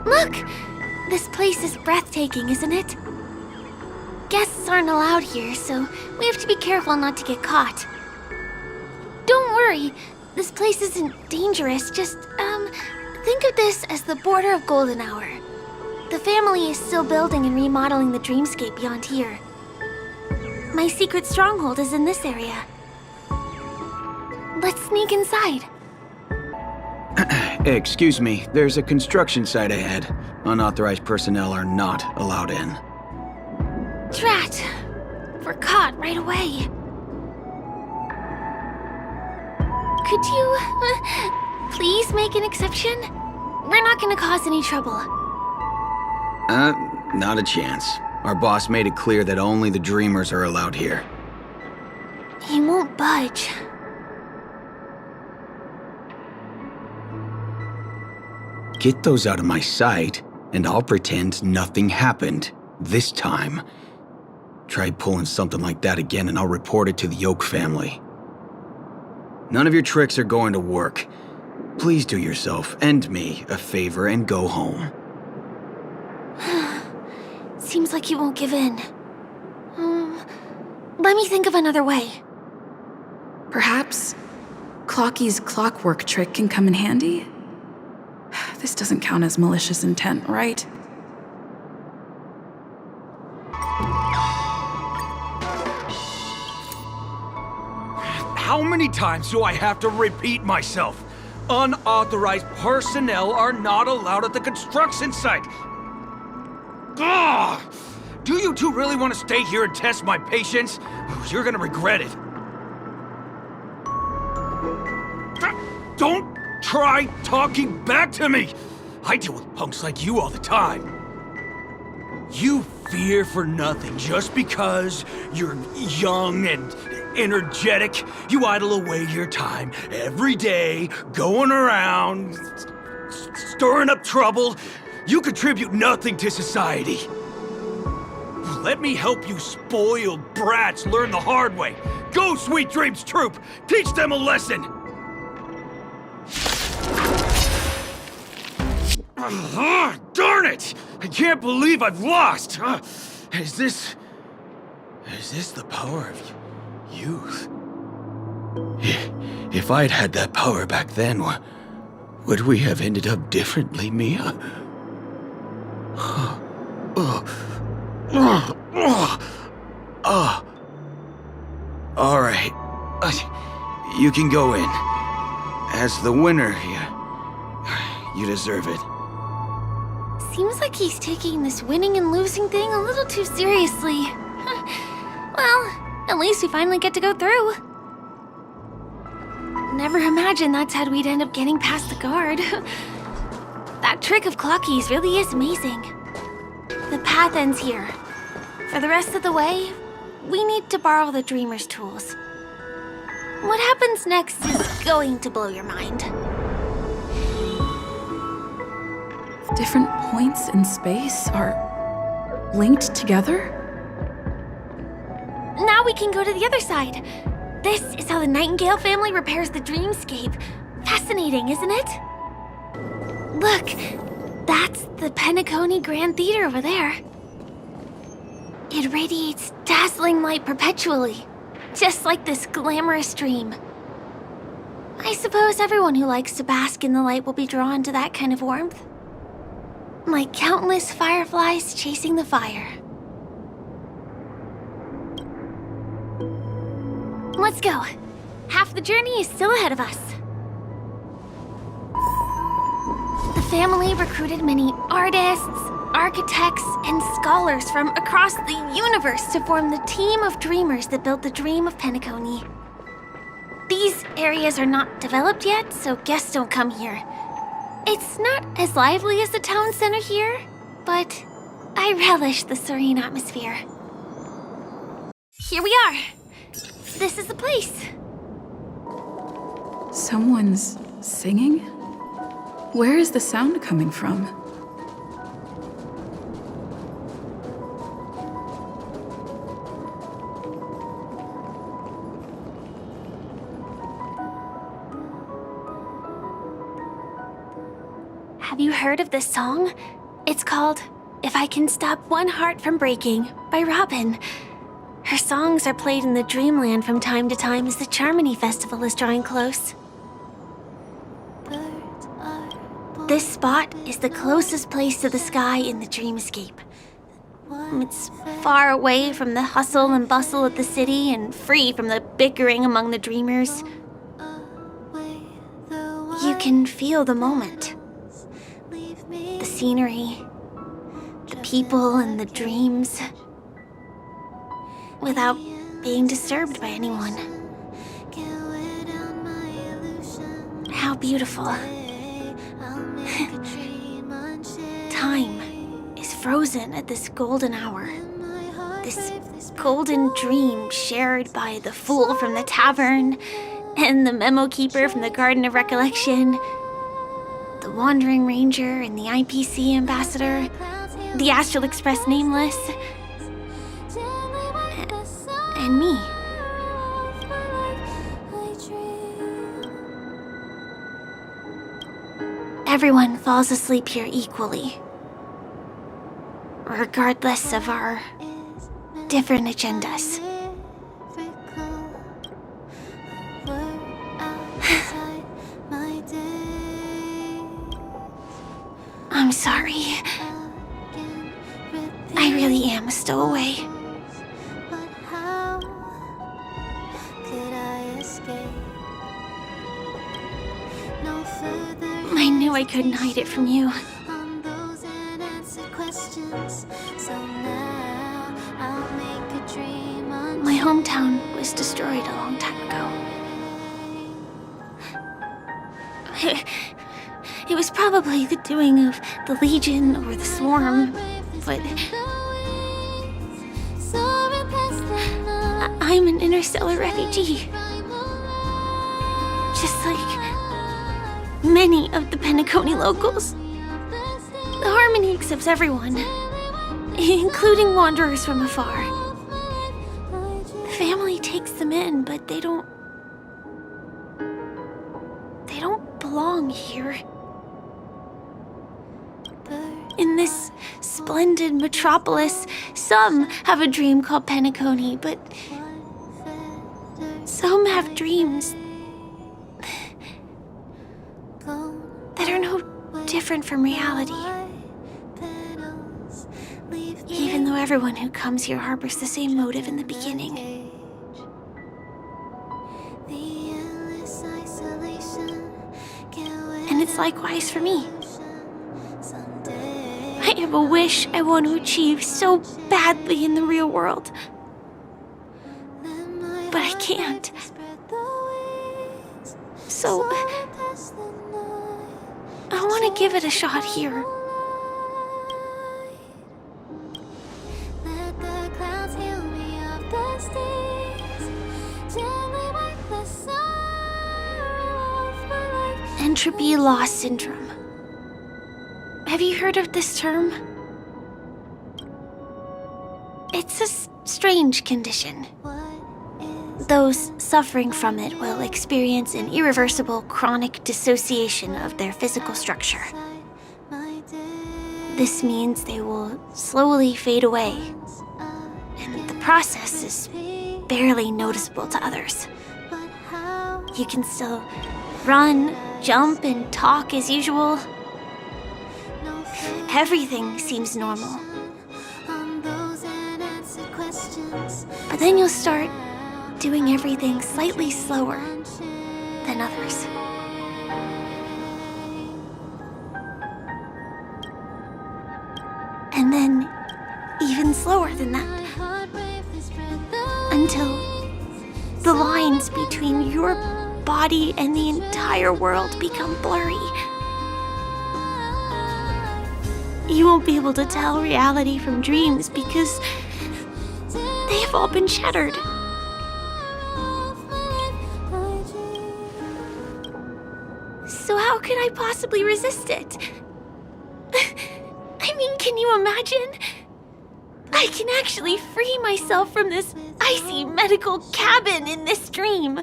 Look! This place is breathtaking, isn't it? Guests aren't allowed here, so we have to be careful not to get caught. Don't worry, this place isn't dangerous, just, think of this as the border of Golden Hour. The family is still building and remodeling the dreamscape beyond here. My secret stronghold is in this area. Let's sneak inside. Excuse me, there's a construction site ahead. Unauthorized personnel are not allowed in. Drat! We're caught right away. Could you, please make an exception? We're not gonna cause any trouble. Not a chance. Our boss made it clear that only the dreamers are allowed here. He won't budge. Get those out of my sight, and I'll pretend nothing happened. This time. Try pulling something like that again and I'll report it to the Oak family. None of your tricks are going to work. Please do yourself and me a favor and go home. Seems like he won't give in. Let me think of another way. Perhaps Clocky's clockwork trick can come in handy? This doesn't count as malicious intent, right? How many times do I have to repeat myself? Unauthorized personnel are not allowed at the construction site. Ugh! Do you two really want to stay here and test my patience? You're gonna regret it. Don't try talking back to me! I deal with punks like you all the time. You fear for nothing just because you're young and energetic. You idle away your time every day, going around, stirring up trouble. You contribute nothing to society. Let me help you spoiled brats learn the hard way. Go, Sweet Dreams Troop! Teach them a lesson! Darn it! I can't believe I've lost! Is this the power of youth? If I'd had that power back then, would we have ended up differently, Mia? All right. You can go in. As the winner, you deserve it. Seems like he's taking this winning and losing thing a little too seriously. Well, at least we finally get to go through. Never imagined that's how we'd end up getting past the guard. That trick of Clocky's really is amazing. The path ends here. For the rest of the way, we need to borrow the Dreamer's tools. What happens next is going to blow your mind. Different points in space are linked together? Now we can go to the other side. This is how the Nightingale family repairs the dreamscape. Fascinating, isn't it? Look, that's the Penacony Grand Theater over there. It radiates dazzling light perpetually, just like this glamorous dream. I suppose everyone who likes to bask in the light will be drawn to that kind of warmth. Like countless fireflies chasing the fire. Let's go. Half the journey is still ahead of us. The family recruited many artists, architects, and scholars from across the universe to form the team of dreamers that built the dream of Penacony. These areas are not developed yet, so guests don't come here. It's not as lively as the town center here, but I relish the serene atmosphere. Here we are. This is the place. Someone's singing? Where is the sound coming from? Have you heard of this song? It's called If I Can Stop One Heart from Breaking by Robin. Her songs are played in the Dreamland from time to time as the Charmony Festival is drawing close. This spot is the closest place to the sky in the dreamscape. It's far away from the hustle and bustle of the city and free from the bickering among the dreamers. You can feel the moment. The scenery, the people and the dreams, without being disturbed by anyone. How beautiful. Time is frozen at this golden hour. This golden dream shared by the fool from the tavern and the memo keeper from the Garden of Recollection, the Wandering Ranger and the IPC ambassador, the Astral Express Nameless, and me. Everyone falls asleep here equally, regardless of our different agendas. I'm sorry. I really am a stowaway. I knew I couldn't hide it from you. My hometown was destroyed a long time ago. It was probably the doing of the Legion or the Swarm, but I'm an interstellar refugee. Just like many of the Penacony locals. The Harmony accepts everyone, including wanderers from afar. The family takes them in, but they don't belong here. In this splendid metropolis, some have a dream called Penacony, but some have dreams that are no different from reality. Even though everyone who comes here harbors the same motive in the beginning. And it's likewise for me. I have a wish I want to achieve so badly in the real world. But I can't. So I want to give it a shot here. Entropy loss syndrome. Have you heard of this term? It's a strange condition. Those suffering from it will experience an irreversible chronic dissociation of their physical structure. This means they will slowly fade away, and the process is barely noticeable to others. You can still run, jump, and talk as usual. Everything seems normal. But then you'll start doing everything slightly slower than others. And then even slower than that. Until the lines between your body and the entire world become blurry. You won't be able to tell reality from dreams because they have all been shattered. So how could I possibly resist it? I mean, can you imagine? I can actually free myself from this icy medical cabin in this dream.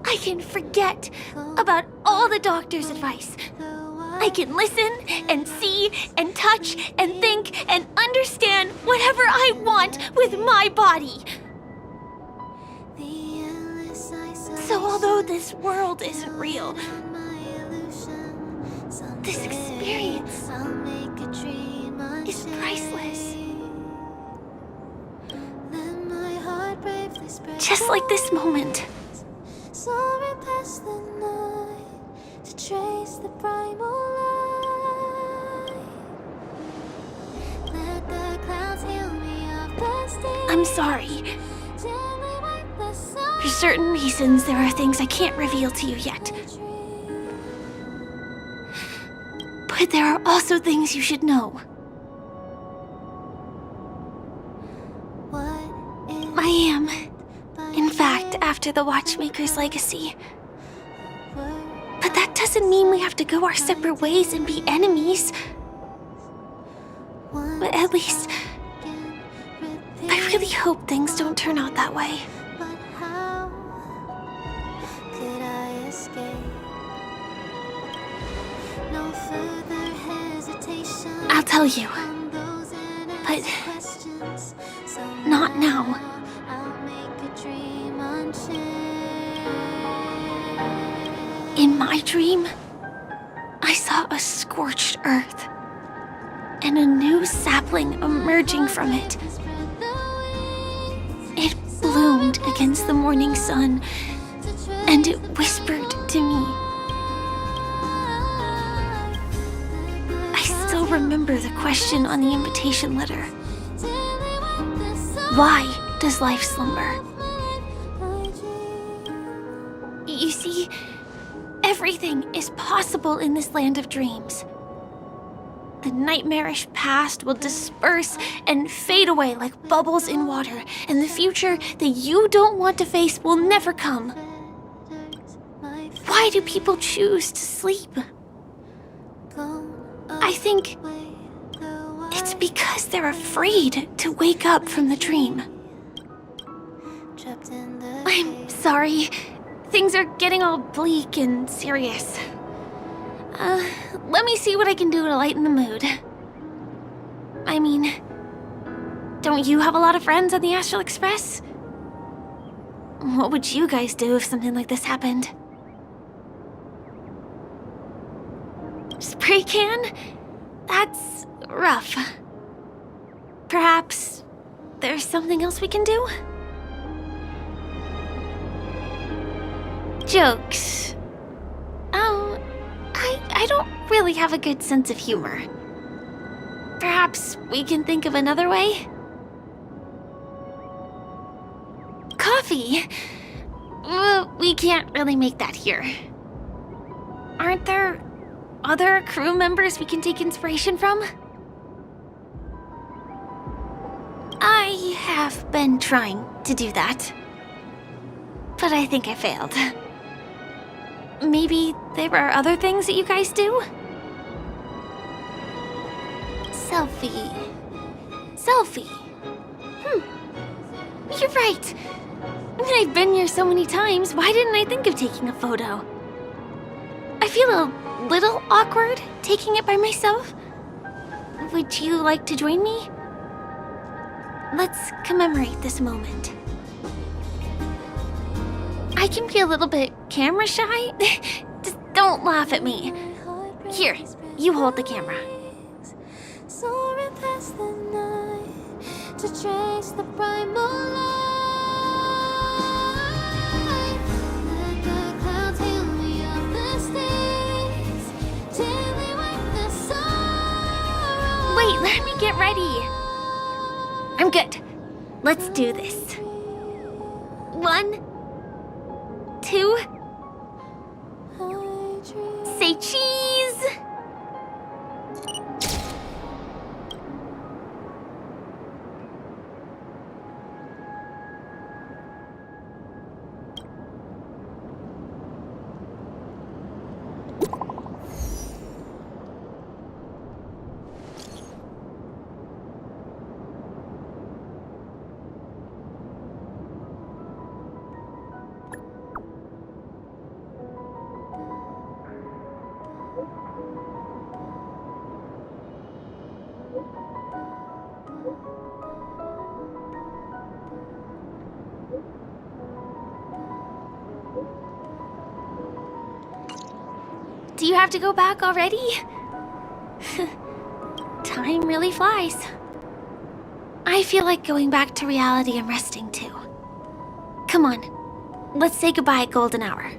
I I can forget about all the doctor's advice. I can listen and see and touch and think and understand whatever I want with my body. So although this world isn't real, this experience is priceless. Just like this moment. Soaring past the night to trace the primal light. Let the clouds heal me of the sting. I'm sorry. For certain reasons, there are things I can't reveal to you yet. But there are also things you should know. I am, in fact, after the Watchmaker's legacy. But that doesn't mean we have to go our separate ways and be enemies. But at least, I really hope things don't turn out that way. I'll tell you, but not now. In my dream, I saw a scorched earth and a new sapling emerging from it. It bloomed against the morning sun, and it whispered to me. I still remember the question on the invitation letter. Why does life slumber? You see, everything is possible in this land of dreams. The nightmarish past will disperse and fade away like bubbles in water, and the future that you don't want to face will never come. Why do people choose to sleep? I think it's because they're afraid to wake up from the dream. I'm sorry. Things are getting all bleak and serious. Let me see what I can do to lighten the mood. I mean, don't you have a lot of friends on the Astral Express? What would you guys do if something like this happened? Spray can? That's rough. Perhaps there's something else we can do? Jokes. Oh, I don't really have a good sense of humor. Perhaps we can think of another way? Coffee? We can't really make that here. Aren't there other crew members we can take inspiration from? I have been trying to do that, but I think I failed. Maybe there are other things that you guys do? Selfie. You're right. I've been here so many times, why didn't I think of taking a photo? I feel a little awkward taking it by myself. Would you like to join me? Let's commemorate this moment. I can be a little bit camera shy. Just don't laugh at me. Here, you hold the camera. Soaring past the night to trace the primal light. Let the clouds heal me of the stains till they wipe the sorrow. Wait, let me get ready. I'm good. Let's do this. 1, 2, say cheese! Do you have to go back already? Time really flies. I feel like going back to reality and resting too. Come on, let's say goodbye at golden hour.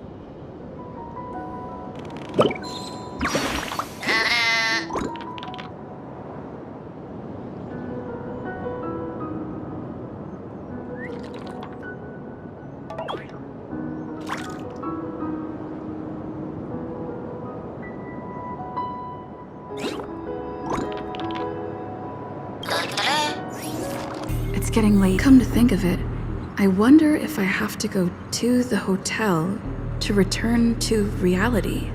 It's getting late. Come to think of it, I wonder if I have to go to the hotel to return to reality.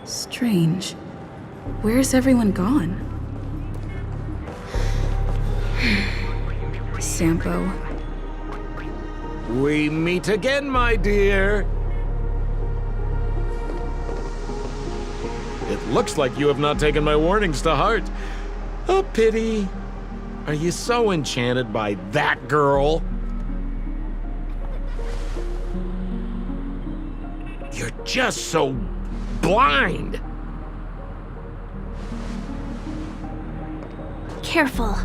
Strange. Where's everyone gone? Sampo. We meet again, my dear. It looks like you have not taken my warnings to heart. A pity. Are you so enchanted by that girl? You're just so blind. Careful.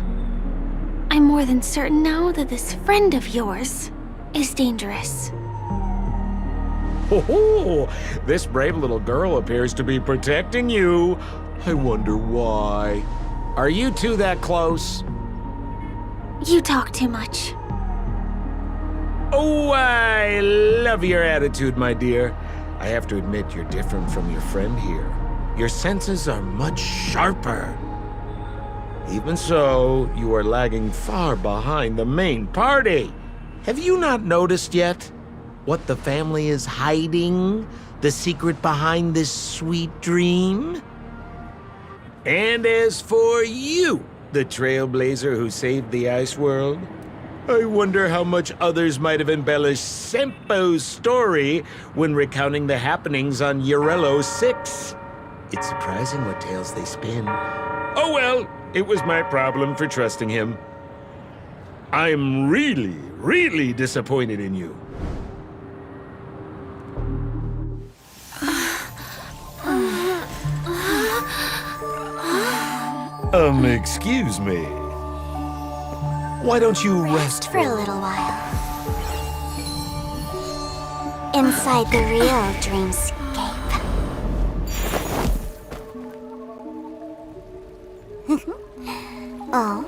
I'm more than certain now that this friend of yours is dangerous. Oh, this brave little girl appears to be protecting you. I wonder why. Are you two that close? You talk too much. Oh, I love your attitude, my dear. I have to admit you're different from your friend here. Your senses are much sharper. Even so, you are lagging far behind the main party. Have you not noticed yet what the family is hiding? The secret behind this sweet dream? And as for you, the trailblazer who saved the ice world, I wonder how much others might have embellished Sempo's story when recounting the happenings on Urello 6. It's surprising what tales they spin. Oh well, it was my problem for trusting him. I'm really, really disappointed in you. Excuse me. Why don't you rest For a little while. Inside the real dreamscape. Oh?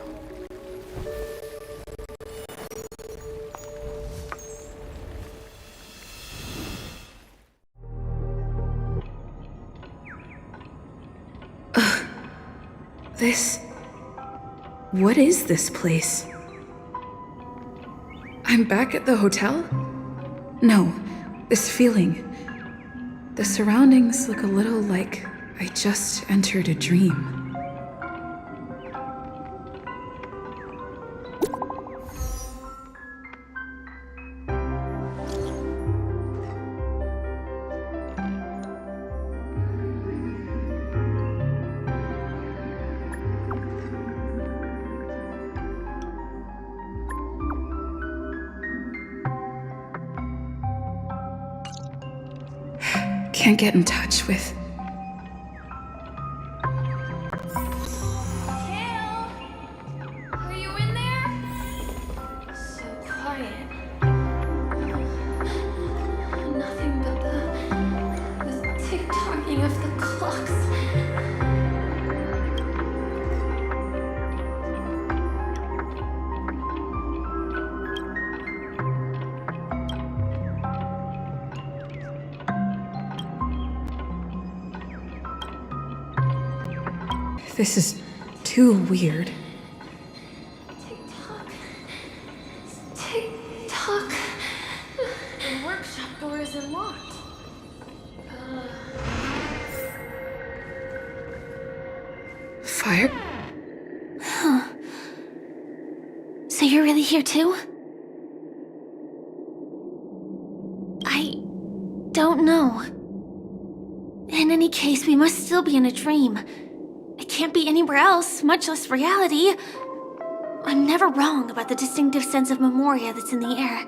This... What is this place? I'm back at the hotel? No, this feeling. The surroundings look a little like I just entered a dream. Can't get in touch with... Kale! Are you in there? So quiet. Nothing but the tick-tocking of the clocks. This is too weird. Tick-tock. Tick-tock. The workshop door isn't locked. Fire? So you're really here too? I don't know. In any case, we must still be in a dream. It can't be anywhere else, much less reality. I'm never wrong about the distinctive sense of memoria that's in the air.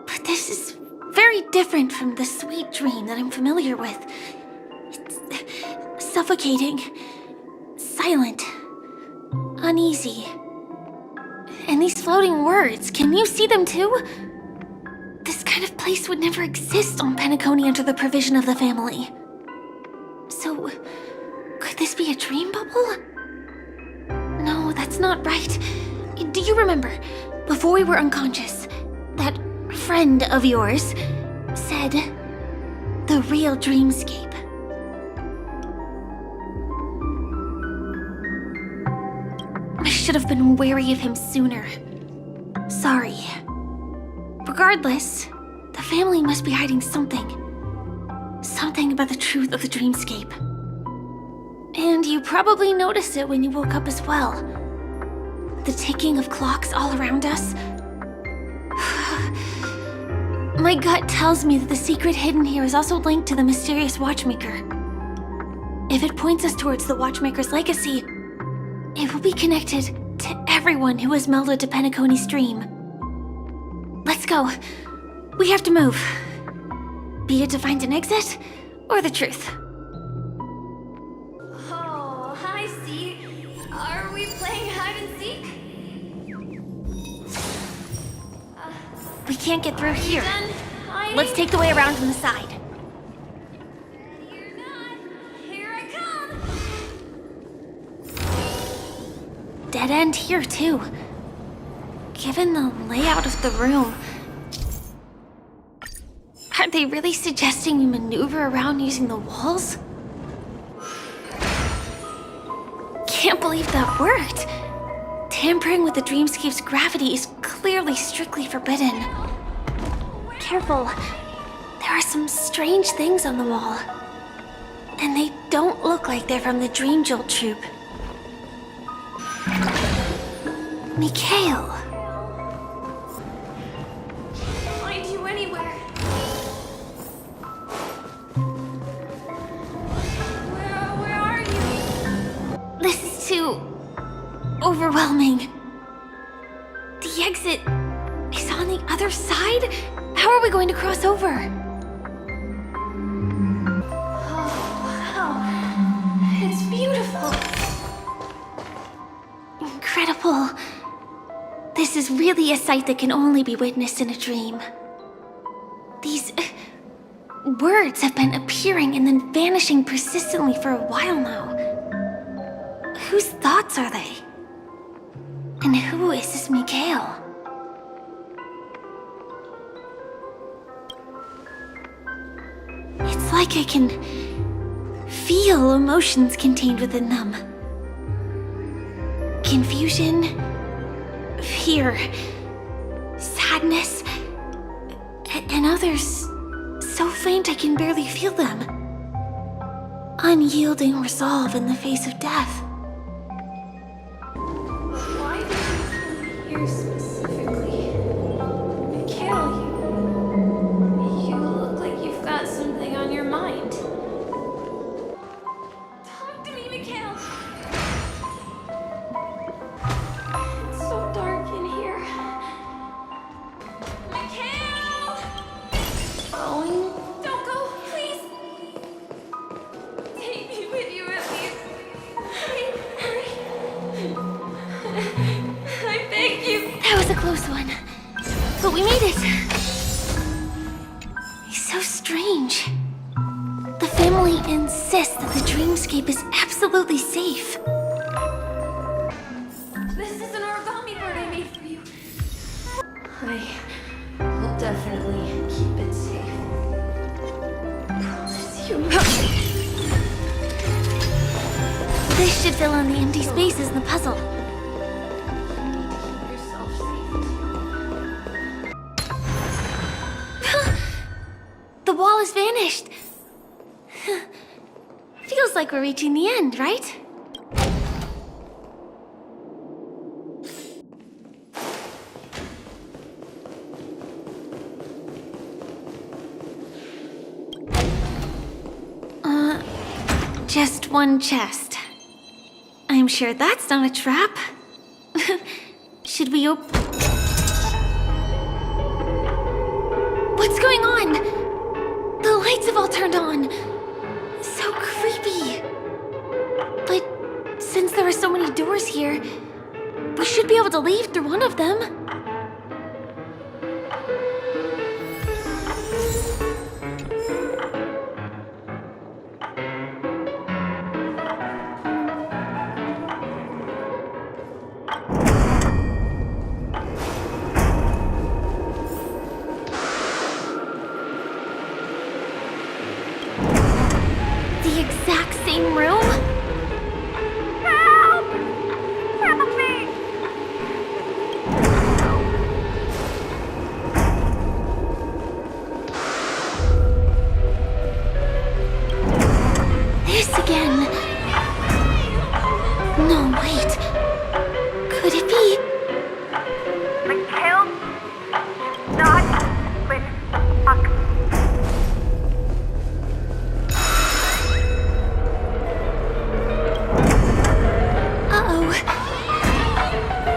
But this is very different from the sweet dream that I'm familiar with. It's suffocating, silent, uneasy. And these floating words, can you see them too? This kind of place would never exist on Penacony under the provision of the family. So, could this be a dream bubble? No, that's not right. Do you remember, before we were unconscious, that friend of yours said the real dreamscape? I should have been wary of him sooner. Sorry. Regardless, the family must be hiding something. Something about the truth of the dreamscape. And you probably noticed it when you woke up as well. The ticking of clocks all around us. My gut tells me that the secret hidden here is also linked to the mysterious Watchmaker. If it points us towards the Watchmaker's legacy, it will be connected to everyone who has melded to Penacony's dream. Let's go. We have to move. Be it to find an exit, or the truth. Oh, hi, C. Are we playing hide and seek? We can't get through here. Done hiding? Let's take the way around from the side. Ready or not, here I come. Dead end here, too. Given the layout of the room, are they really suggesting we maneuver around using the walls? Can't believe that worked. Tampering with the dreamscape's gravity is clearly strictly forbidden. Careful. There are some strange things on the wall. And they don't look like they're from the Dream Jolt troupe. Mikhail. Find you anywhere. Where are you? This is too overwhelming. The exit is on the other side? How are we going to cross over? Oh, wow. It's beautiful. Incredible. This is really a sight that can only be witnessed in a dream. These words have been appearing and then vanishing persistently for a while now. Whose thoughts are they? And who is this Mikhail? It's like I can feel emotions contained within them. Confusion, fear, sadness, and others so faint I can barely feel them. Unyielding resolve in the face of death. Why did you come here specifically? Mikhail, you look like you've got something on your mind. Talk to me, Mikhail. It's so dark in here. Mikhail! Going? Don't go, please. Take me with you at least. Hurry. I beg you. That was a close one. But we made it. It's so strange. The family insists that the dreamscape is absolutely safe. This is an origami board I made for you. I will definitely keep it safe. Promise you. This should fill in the empty spaces in the puzzle. You need to keep yourself safe. The wall has vanished. Feels like we're reaching the end, right? Just one chest. I'm sure that's not a trap. Should we What's going on? The lights have all turned on. So creepy. But since there are so many doors here, we should be able to leave through one of them. The exact same room? Help! Help me! This again. No, wait. Could it be? Kill? Not with fuck. Uh-oh.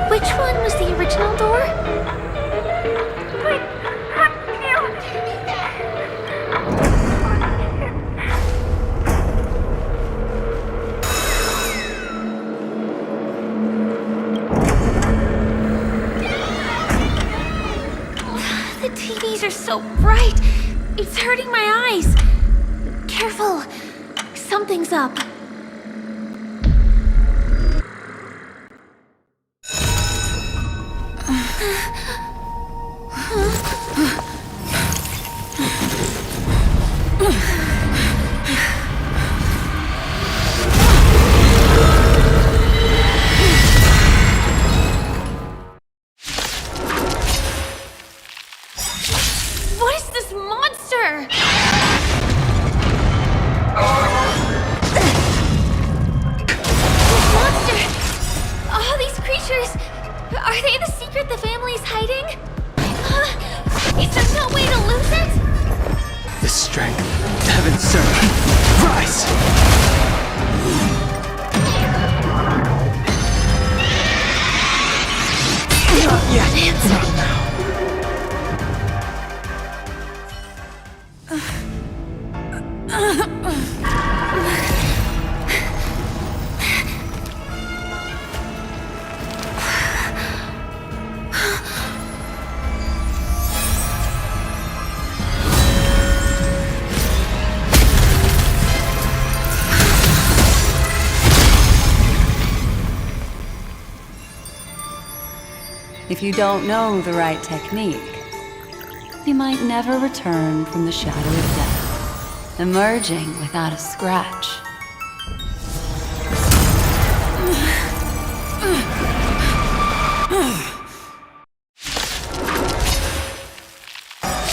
Which one was the original door? Wait, fuck you. The TVs are so bright. It's hurting my eyes. Careful. Something's up. What is this monster? This monster! All these creatures! Are they the secret the family is hiding? Is there no way to lose it? The strength, heaven sir, rise! Not yet. Answer. If you don't know the right technique, you might never return from the shadow of death, emerging without a scratch.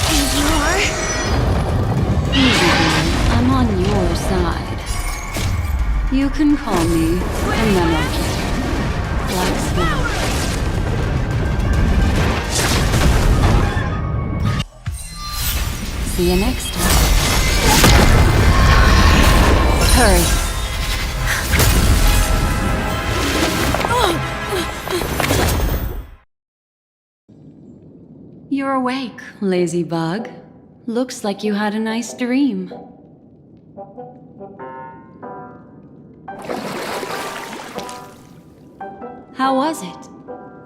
Easy, boy. I'm on your side. You can call me a memo killer. Black Swan. See you next time. Hurry. You're awake, lazy bug. Looks like you had a nice dream. How was it?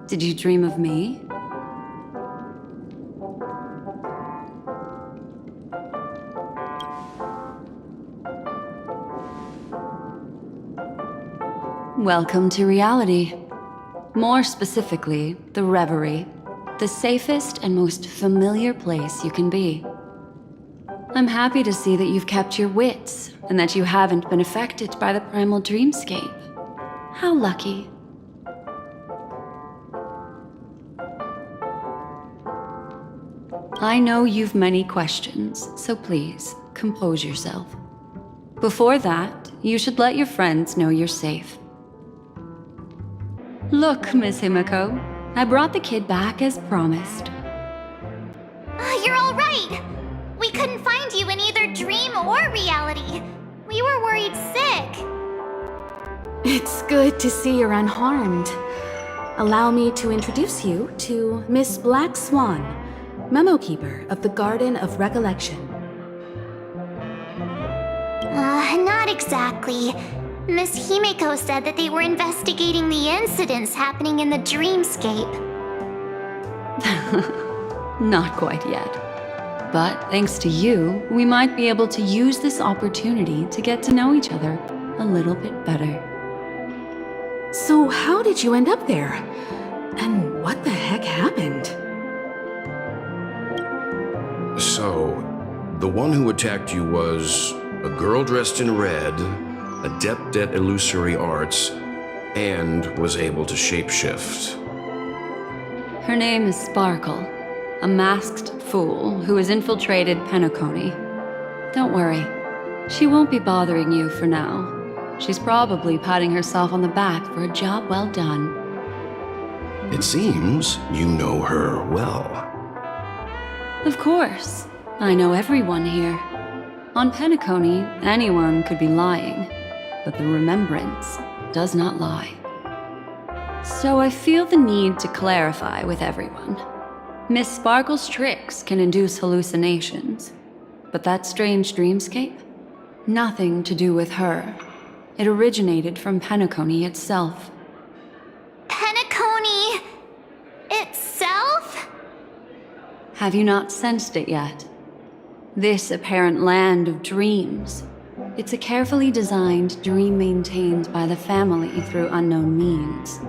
Did you dream of me? Welcome to reality. More specifically, the Reverie, the safest and most familiar place you can be. I'm happy to see that you've kept your wits and that you haven't been affected by the primal dreamscape. How lucky. I know you've many questions, so please, compose yourself. Before that, you should let your friends know you're safe. Look, Miss Himiko, I brought the kid back as promised. You're all right. We couldn't find you in either dream or reality. We were worried sick. It's good to see you're unharmed. Allow me to introduce you to Miss Black Swan, Memo Keeper of the Garden of Recollection. Not exactly. Miss Himeko said that they were investigating the incidents happening in the dreamscape. Not quite yet. But thanks to you, we might be able to use this opportunity to get to know each other a little bit better. So how did you end up there? And what the heck happened? So, the one who attacked you was a girl dressed in red, adept at illusory arts, and was able to shapeshift. Her name is Sparkle, a masked fool who has infiltrated Penacony. Don't worry, she won't be bothering you for now. She's probably patting herself on the back for a job well done. It seems you know her well. Of course, I know everyone here. On Penacony, anyone could be lying, but the remembrance does not lie. So I feel the need to clarify with everyone. Miss Sparkle's tricks can induce hallucinations, but that strange dreamscape? Nothing to do with her. It originated from Penacony itself. Penacony itself? Have you not sensed it yet? This apparent land of dreams. It's a carefully designed dream maintained by the family through unknown means.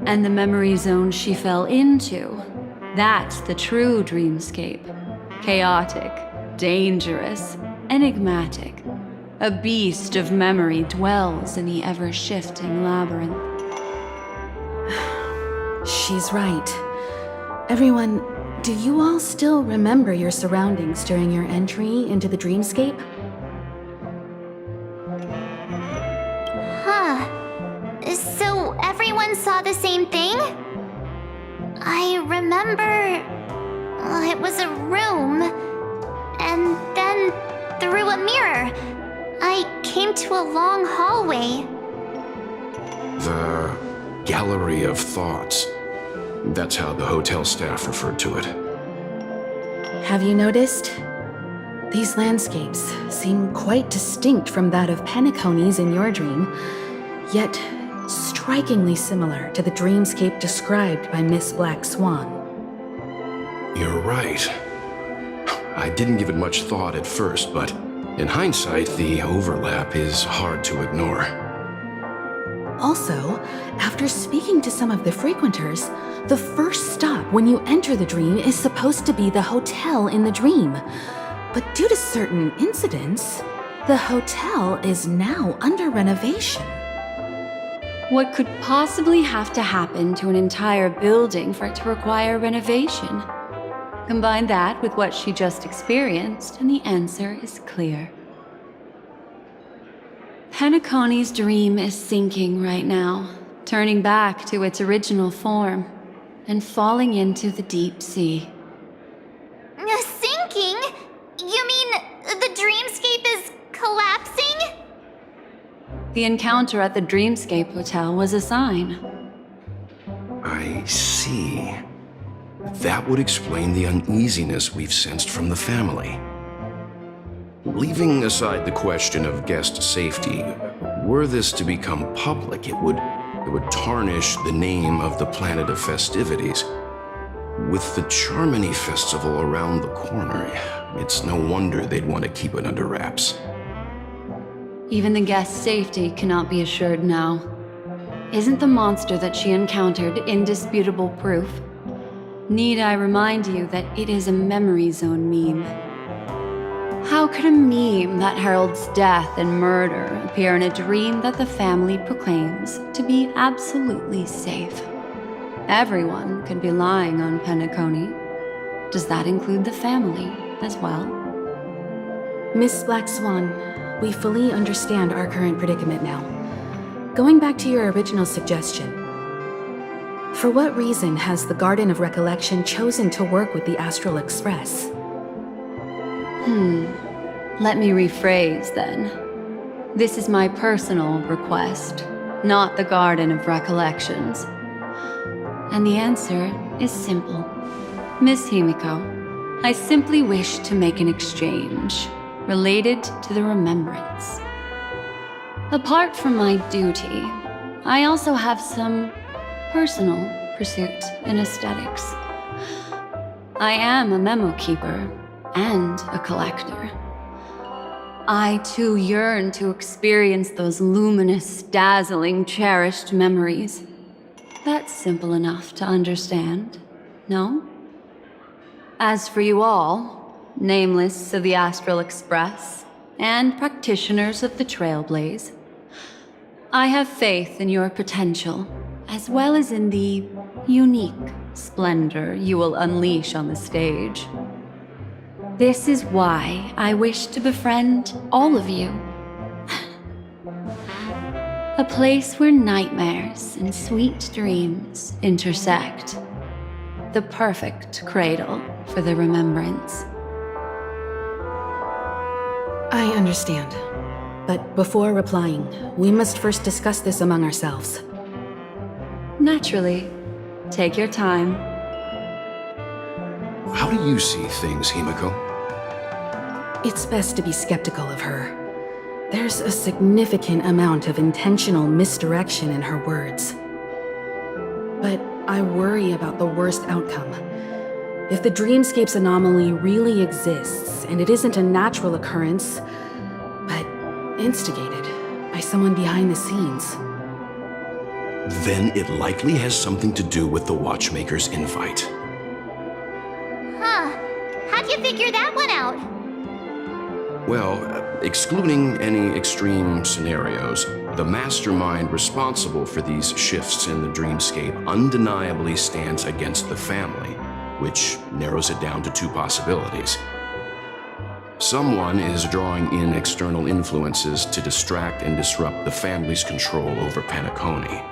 And the memory zone she fell into, that's the true dreamscape. Chaotic, dangerous, enigmatic. A beast of memory dwells in the ever-shifting labyrinth. She's right. Everyone, do you all still remember your surroundings during your entry into the dreamscape? So everyone saw the same thing? I remember... it was a room, and then through a mirror, I came to a long hallway. The Gallery of Thoughts. That's how the hotel staff referred to it. Have you noticed? These landscapes seem quite distinct from that of Penacony's in your dream, yet strikingly similar to the dreamscape described by Miss Black Swan. You're right. I didn't give it much thought at first, but in hindsight, the overlap is hard to ignore. Also, after speaking to some of the frequenters, the first stop when you enter the dream is supposed to be the hotel in the dream. But due to certain incidents, the hotel is now under renovation. What could possibly have to happen to an entire building for it to require renovation? Combine that with what she just experienced, and the answer is clear. Penacony's dream is sinking right now, turning back to its original form, and falling into the deep sea. Sinking? You mean the dreamscape is collapsing? The encounter at the Dreamscape Hotel was a sign. I see. That would explain the uneasiness we've sensed from the family. Leaving aside the question of guest safety, were this to become public, it would tarnish the name of the planet of festivities. With the Charmony Festival around the corner, it's no wonder they'd want to keep it under wraps. Even the guest's safety cannot be assured now. Isn't the monster that she encountered indisputable proof? Need I remind you that it is a memory zone meme? How could a meme that heralds death and murder appear in a dream that the family proclaims to be absolutely safe? Everyone could be lying on Penacony. Does that include the family as well? Miss Black Swan, we fully understand our current predicament now. Going back to your original suggestion, for what reason has the Garden of Recollection chosen to work with the Astral Express? Let me rephrase then. This is my personal request, not the Garden of Recollections. And the answer is simple. Miss Himiko, I simply wish to make an exchange related to the remembrance. Apart from my duty, I also have some personal pursuits in aesthetics. I am a memo keeper and a collector. I too yearn to experience those luminous, dazzling, cherished memories. That's simple enough to understand, no? As for you all, nameless of the Astral Express, and practitioners of the Trailblaze, I have faith in your potential, as well as in the unique splendor you will unleash on the stage. This is why I wish to befriend all of you. A place where nightmares and sweet dreams intersect. The perfect cradle for the remembrance. I understand. But before replying, we must first discuss this among ourselves. Naturally. Take your time. How do you see things, Himiko? It's best to be skeptical of her. There's a significant amount of intentional misdirection in her words. But I worry about the worst outcome. If the dreamscape's anomaly really exists, and it isn't a natural occurrence, but instigated by someone behind the scenes, Then it likely has something to do with the Watchmaker's invite. Huh. How'd you figure that one out? Well, excluding any extreme scenarios, the mastermind responsible for these shifts in the dreamscape undeniably stands against the family, which narrows it down to two possibilities. Someone is drawing in external influences to distract and disrupt the family's control over Penacony.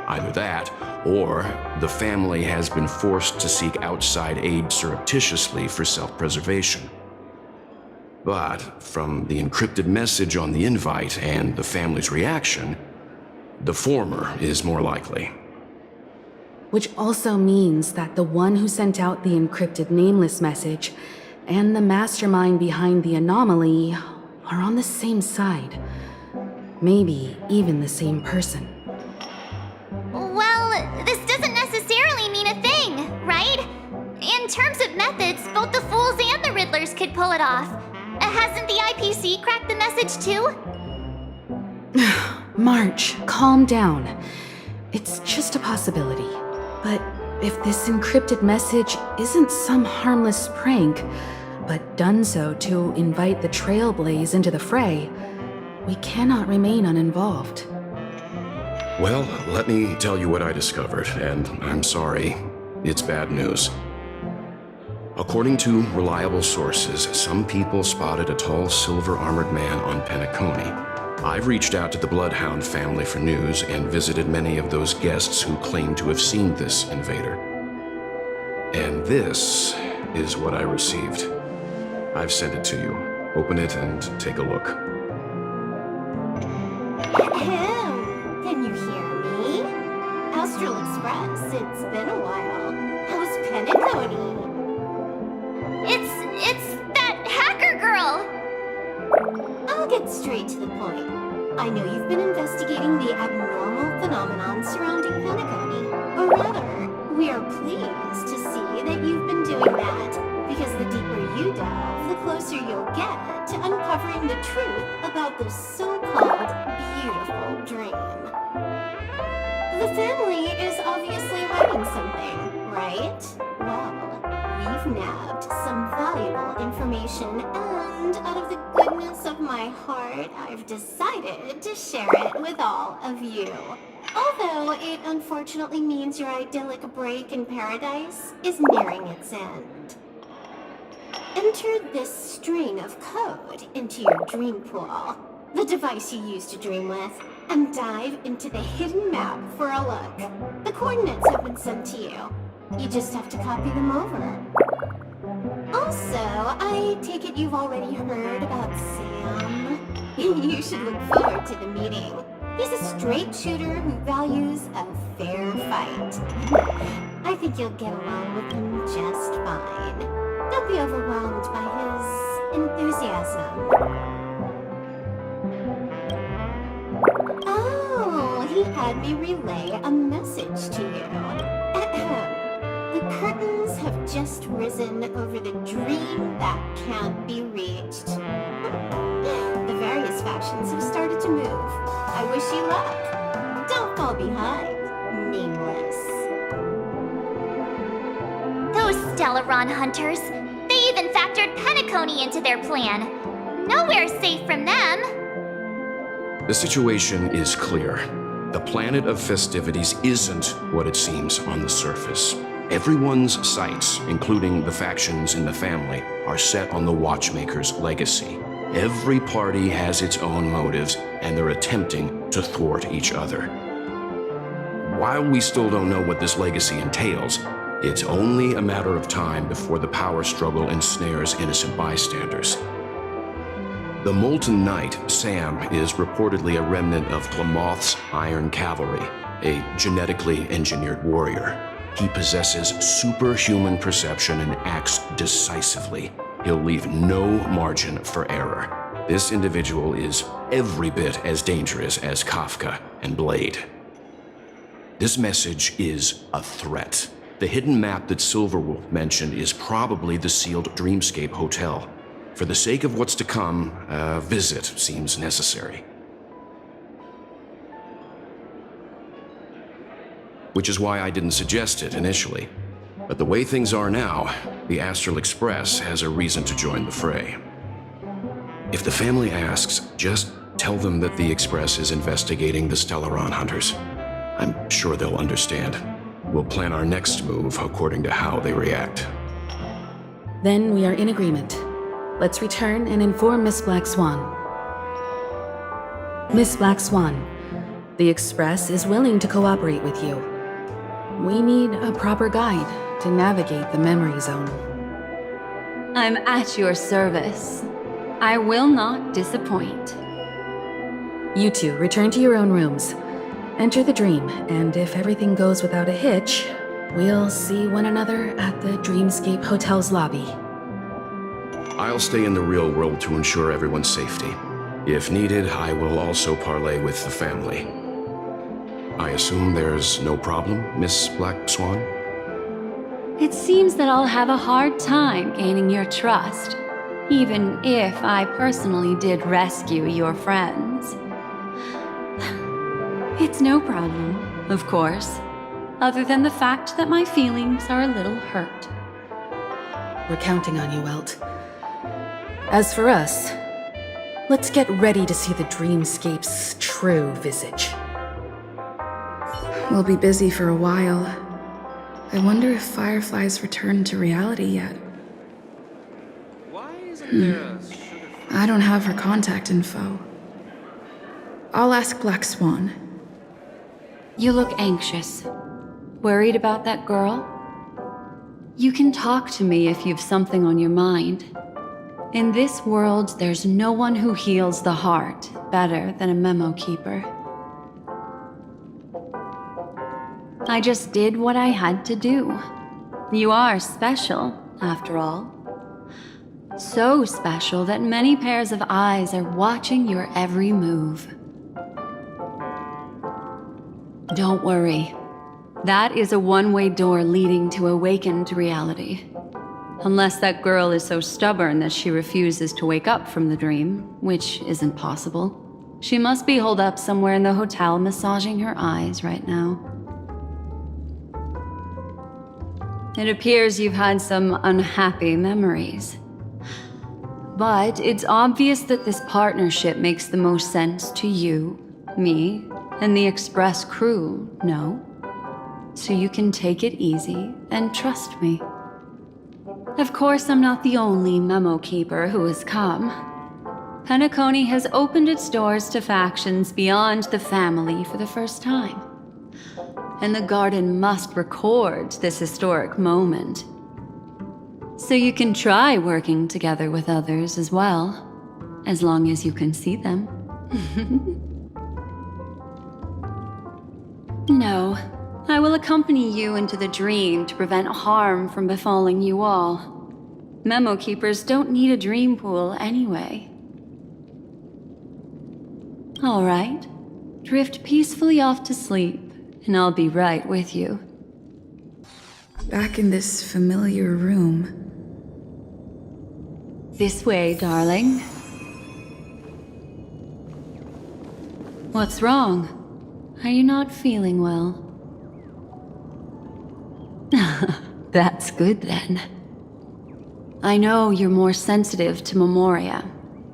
Either that, or the family has been forced to seek outside aid surreptitiously for self-preservation. But from the encrypted message on the invite and the family's reaction, the former is more likely. which also means that the one who sent out the encrypted nameless message and the mastermind behind the anomaly are on the same side. Maybe even the same person. Well, this doesn't necessarily mean a thing, right? In terms of methods, both the Fools and the Riddlers could pull it off. Hasn't the IPC cracked the message too? March, calm down. It's just a possibility. But if this encrypted message isn't some harmless prank, but done so to invite the Trailblaze into the fray, we cannot remain uninvolved. Well, let me tell you what I discovered, and I'm sorry, it's bad news. According to reliable sources, some people spotted a tall silver-armored man on Penacony. I've reached out to the Bloodhound family for news and visited many of those guests who claim to have seen this invader. And this is what I received. I've sent it to you. Open it and take a look. Ahem. Can you hear me? Astral Express, it's been a while. How's Penacony? It's that hacker girl! I'll get straight to the point. I know you've been investigating the abnormal phenomenon surrounding Penacony. Or rather, we are pleased to see that you've been doing that, because the deeper you delve, the closer you'll get to uncovering the truth about this so-called beautiful dream. The family is obviously hiding something, right? Well, we've nabbed some valuable information, and out of the goodness of my heart, I've decided to share it with all of you. Although it unfortunately means your idyllic break in paradise is nearing its end. Enter this string of code into your dream pool, the device you use to dream with, and dive into the hidden map for a look. The coordinates have been sent to you. You just have to copy them over. Also, I take it you've already heard about Sam. You should look forward to the meeting. He's a straight shooter who values a fair fight. I think you'll get along with him just fine. Don't be overwhelmed by his enthusiasm. Oh, he had me relay a message to you. The curtains have just risen over the dream that can't be reached. The various factions have started to move. I wish you luck. Don't fall behind, nameless. Those Stellaron hunters. They even factored Penacony into their plan. Nowhere's safe from them. The situation is clear. The planet of festivities isn't what it seems on the surface. Everyone's sights, including the factions in the family, are set on the Watchmaker's legacy. Every party has its own motives, and they're attempting to thwart each other. While we still don't know what this legacy entails, it's only a matter of time before the power struggle ensnares innocent bystanders. The Molten Knight, Sam, is reportedly a remnant of Glamoth's Iron Cavalry, a genetically engineered warrior. He possesses superhuman perception and acts decisively. He'll leave no margin for error. This individual is every bit as dangerous as Kafka and Blade. This message is a threat. The hidden map that Silverwolf mentioned is probably the sealed Dreamscape Hotel. For the sake of what's to come, a visit seems necessary. Which is why I didn't suggest it initially. But the way things are now, the Astral Express has a reason to join the fray. If the family asks, just tell them that the Express is investigating the Stellaron hunters. I'm sure they'll understand. We'll plan our next move according to how they react. Then we are in agreement. Let's return and inform Miss Black Swan. Miss Black Swan, the Express is willing to cooperate with you. We need a proper guide to navigate the memory zone. I'm at your service. I will not disappoint. You two return to your own rooms. Enter the dream, and if everything goes without a hitch, we'll see one another at the Dreamscape Hotel's lobby. I'll stay in the real world to ensure everyone's safety. If needed, I will also parley with the family. I assume there's no problem, Miss Black Swan? It seems that I'll have a hard time gaining your trust, even if I personally did rescue your friends. It's no problem, of course, other than the fact that my feelings are a little hurt. We're counting on you, Welt. As for us, let's get ready to see the Dreamscape's true visage. We'll be busy for a while. I wonder if Firefly's returned to reality yet. Why isn't there a I don't have her contact info. I'll ask Black Swan. You look anxious. Worried about that girl? You can talk to me if you've something on your mind. In this world, there's no one who heals the heart better than a memo keeper. I just did what I had to do. You are special, after all. So special that many pairs of eyes are watching your every move. Don't worry. That is a one-way door leading to awakened reality. Unless that girl is so stubborn that she refuses to wake up from the dream, which isn't possible. She must be holed up somewhere in the hotel massaging her eyes right now. It appears you've had some unhappy memories. But it's obvious that this partnership makes the most sense to you, me, and the Express crew, no? So you can take it easy and trust me. Of course, I'm not the only memo keeper who has come. Penacony has opened its doors to factions beyond the family for the first time. And the Garden must record this historic moment. So you can try working together with others as well, as long as you can see them. No, I will accompany you into the dream to prevent harm from befalling you all. Memo keepers don't need a dream pool anyway. All right, drift peacefully off to sleep, and I'll be right with you. Back in this familiar room. This way, darling. What's wrong? Are you not feeling well? That's good then. I know you're more sensitive to memoria,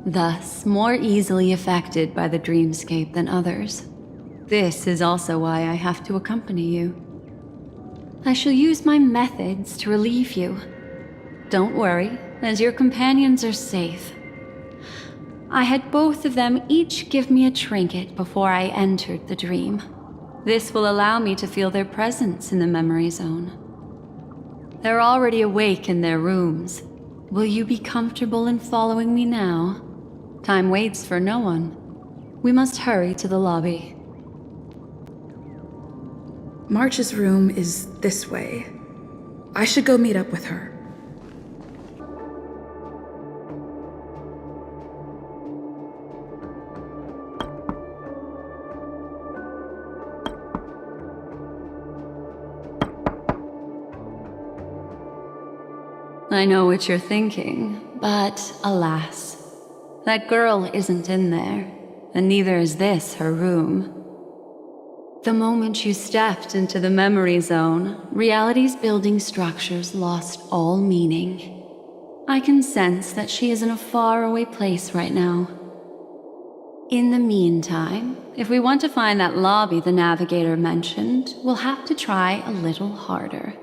thus more easily affected by the dreamscape than others. This is also why I have to accompany you. I shall use my methods to relieve you. Don't worry, as your companions are safe. I had both of them each give me a trinket before I entered the dream. This will allow me to feel their presence in the memory zone. They're already awake in their rooms. Will you be comfortable in following me now? Time waits for no one. We must hurry to the lobby. March's room is this way. I should go meet up with her. I know what you're thinking, but alas, that girl isn't in there, and neither is this her room. The moment you stepped into the memory zone, reality's building structures lost all meaning. I can sense that she is in a faraway place right now. In the meantime, if we want to find that lobby the navigator mentioned, we'll have to try a little harder.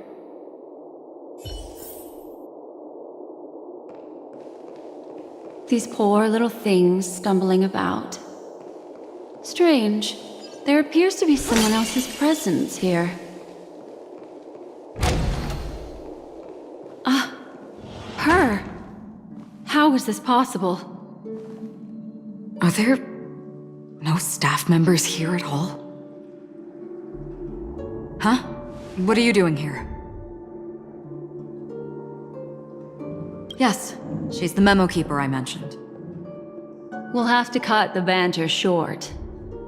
These poor little things stumbling about. Strange. There appears to be someone else's presence here. Her! How is this possible? Are there no staff members here at all? Huh? What are you doing here? Yes, she's the memo keeper I mentioned. We'll have to cut the banter short.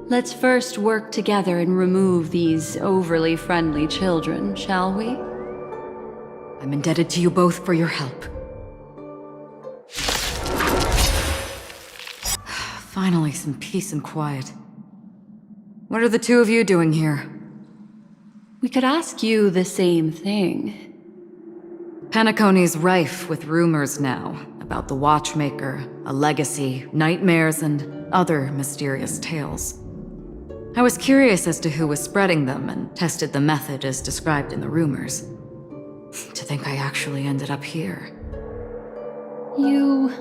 Let's first work together and remove these overly friendly children, shall we? I'm indebted to you both for your help. Finally, some peace and quiet. What are the two of you doing here? We could ask you the same thing. Penacony's rife with rumors now about the Watchmaker, a legacy, nightmares, and other mysterious tales. I was curious as to who was spreading them and tested the method as described in the rumors. To think I actually ended up here. You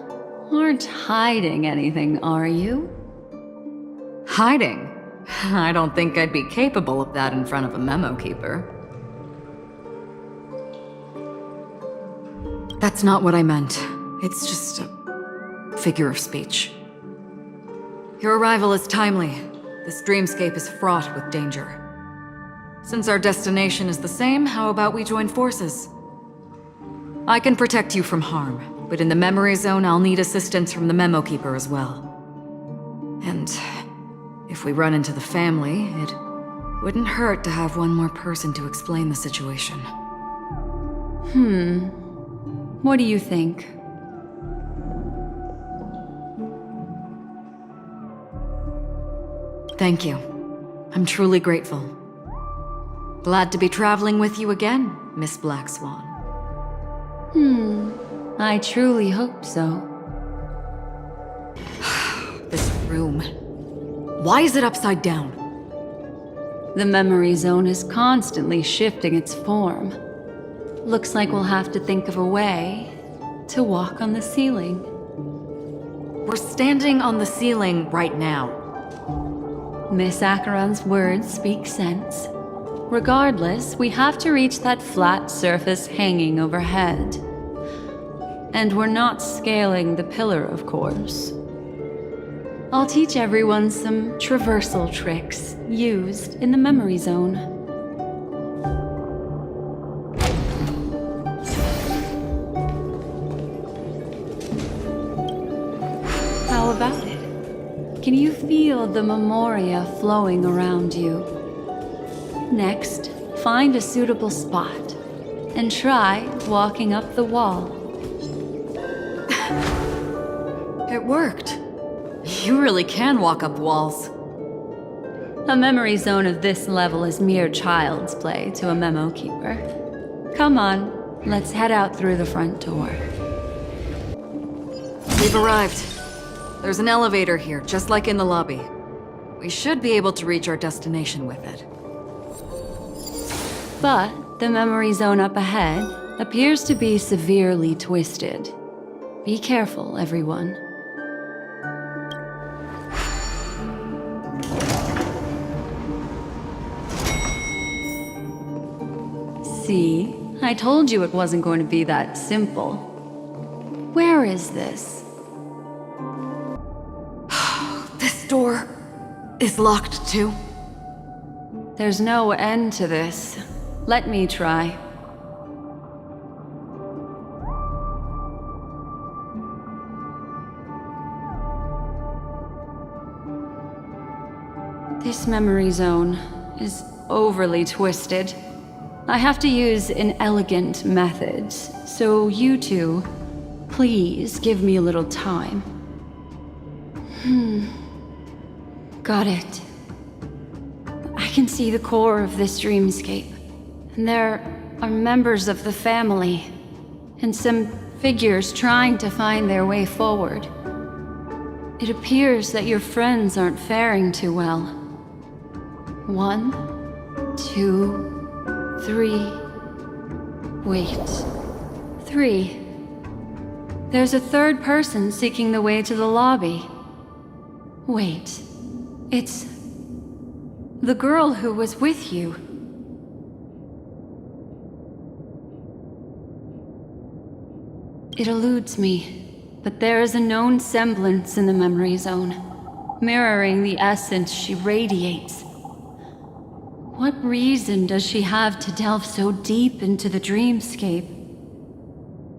aren't hiding anything, are you? Hiding? I don't think I'd be capable of that in front of a memo keeper. That's not what I meant. It's just a figure of speech. Your arrival is timely. This dreamscape is fraught with danger. Since our destination is the same, how about we join forces? I can protect you from harm, but in the memory zone, I'll need assistance from the memo keeper as well. And if we run into the family, it wouldn't hurt to have one more person to explain the situation. What do you think? Thank you. I'm truly grateful. Glad to be traveling with you again, Miss Black Swan. I truly hope so. This room. Why is it upside down? The memory zone is constantly shifting its form. Looks like we'll have to think of a way to walk on the ceiling. We're standing on the ceiling right now. Miss Acheron's words speak sense. Regardless, we have to reach that flat surface hanging overhead. And we're not scaling the pillar, of course. I'll teach everyone some traversal tricks used in the memory zone. How about it? Can you feel the memoria flowing around you? Next, find a suitable spot and try walking up the wall. It worked. You really can walk up walls. A memory zone of this level is mere child's play to a memo keeper. Come on, let's head out through the front door. We've arrived. There's an elevator here, just like in the lobby. We should be able to reach our destination with it. But the memory zone up ahead appears to be severely twisted. Be careful, everyone. See? I told you it wasn't going to be that simple. Where is this? This door is locked too. There's no end to this. Let me try. This memory zone is overly twisted. I have to use an elegant method, so you two, please give me a little time. Got it. I can see the core of this dreamscape, and there are members of the family, and some figures trying to find their way forward. It appears that your friends aren't faring too well. 1, 2, 3. Wait. 3. There's a third person seeking the way to the lobby. Wait. It's the girl who was with you. It eludes me, but there is a known semblance in the memory zone, mirroring the essence she radiates. What reason does she have to delve so deep into the dreamscape?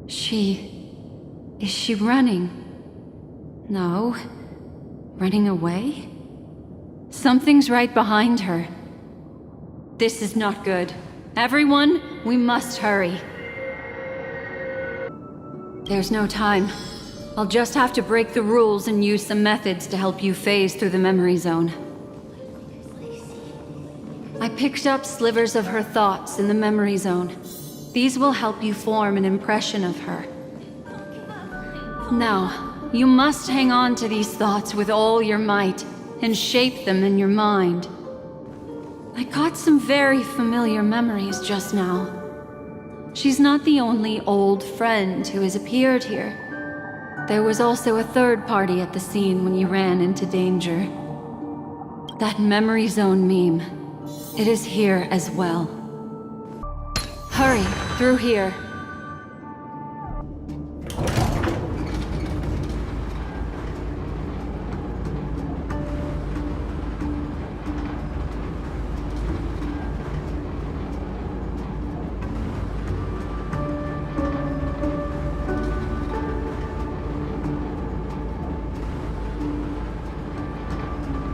Is she running? No. Running away? Something's right behind her. This is not good. Everyone, we must hurry. There's no time. I'll just have to break the rules and use some methods to help you phase through the memory zone. I picked up slivers of her thoughts in the memory zone. These will help you form an impression of her. Now, you must hang on to these thoughts with all your might and shape them in your mind. I got some very familiar memories just now. She's not the only old friend who has appeared here. There was also a third party at the scene when you ran into danger. That memory zone meme. It is here as well. Hurry, through here.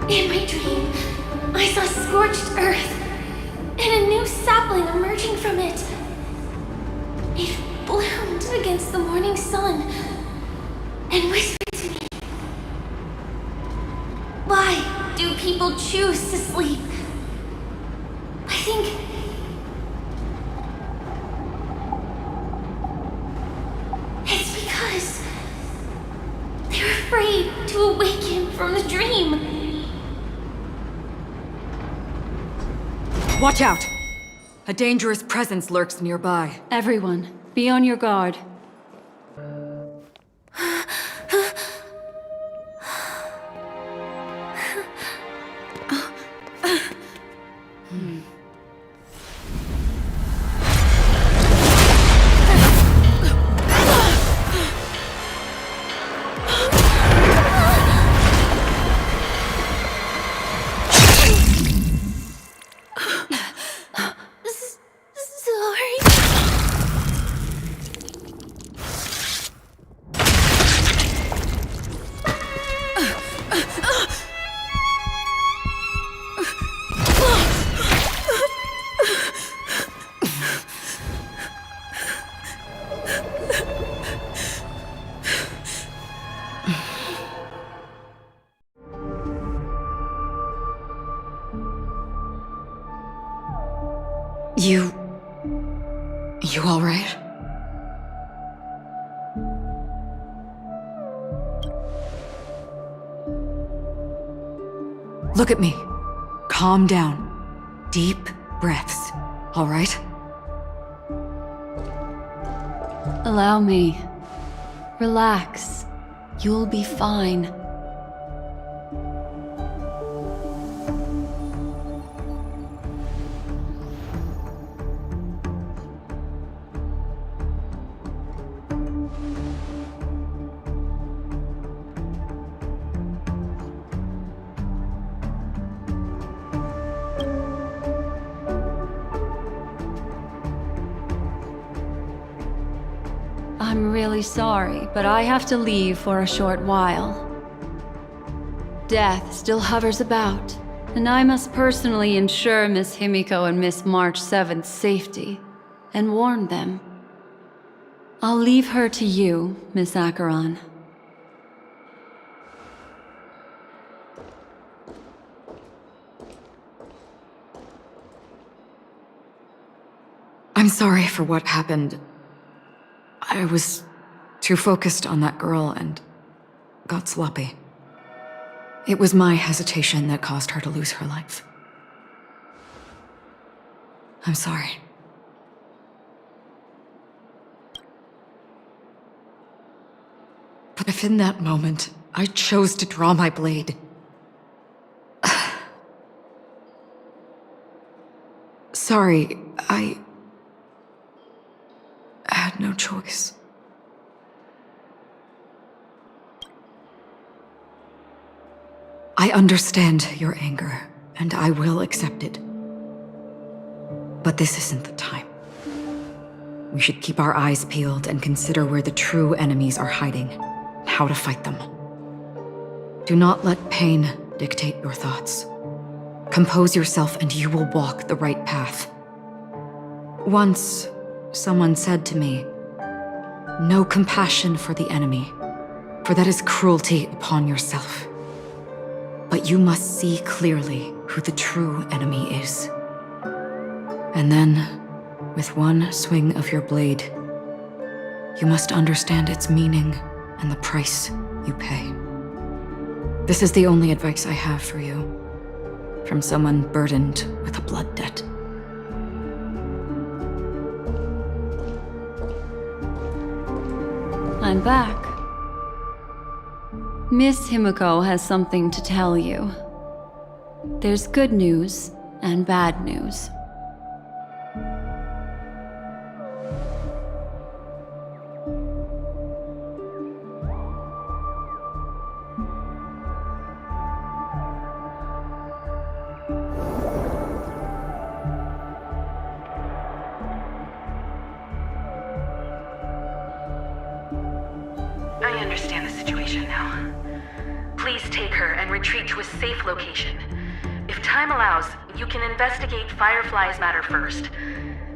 In my dream, I saw scorched earth and a new sapling emerging from it. It bloomed against the morning sun and whispered to me. Why do people choose to sleep? I think it's because they're afraid to awaken from the dream. Watch out! A dangerous presence lurks nearby. Everyone, be on your guard. You all right? Look at me. Calm down. Deep breaths, all right? Allow me. Relax. You'll be fine. I'm really sorry, but I have to leave for a short while. Death still hovers about, and I must personally ensure Miss Himiko and Miss March 7th's safety, and warn them. I'll leave her to you, Miss Acheron. I'm sorry for what happened. I was too focused on that girl and got sloppy. It was my hesitation that caused her to lose her life. I'm sorry. But if in that moment I chose to draw my blade, sorry, I had no choice. I understand your anger, and I will accept it. But this isn't the time. We should keep our eyes peeled and consider where the true enemies are hiding, and how to fight them. Do not let pain dictate your thoughts. Compose yourself and you will walk the right path. Once, someone said to me, "No compassion for the enemy, for that is cruelty upon yourself. But you must see clearly who the true enemy is. And then, with one swing of your blade, you must understand its meaning and the price you pay." This is the only advice I have for you, from someone burdened with a blood debt. I'm back. Miss Himiko has something to tell you. There's good news and bad news. I understand the situation now. Please take her and retreat to a safe location. If time allows, you can investigate Firefly's matter first.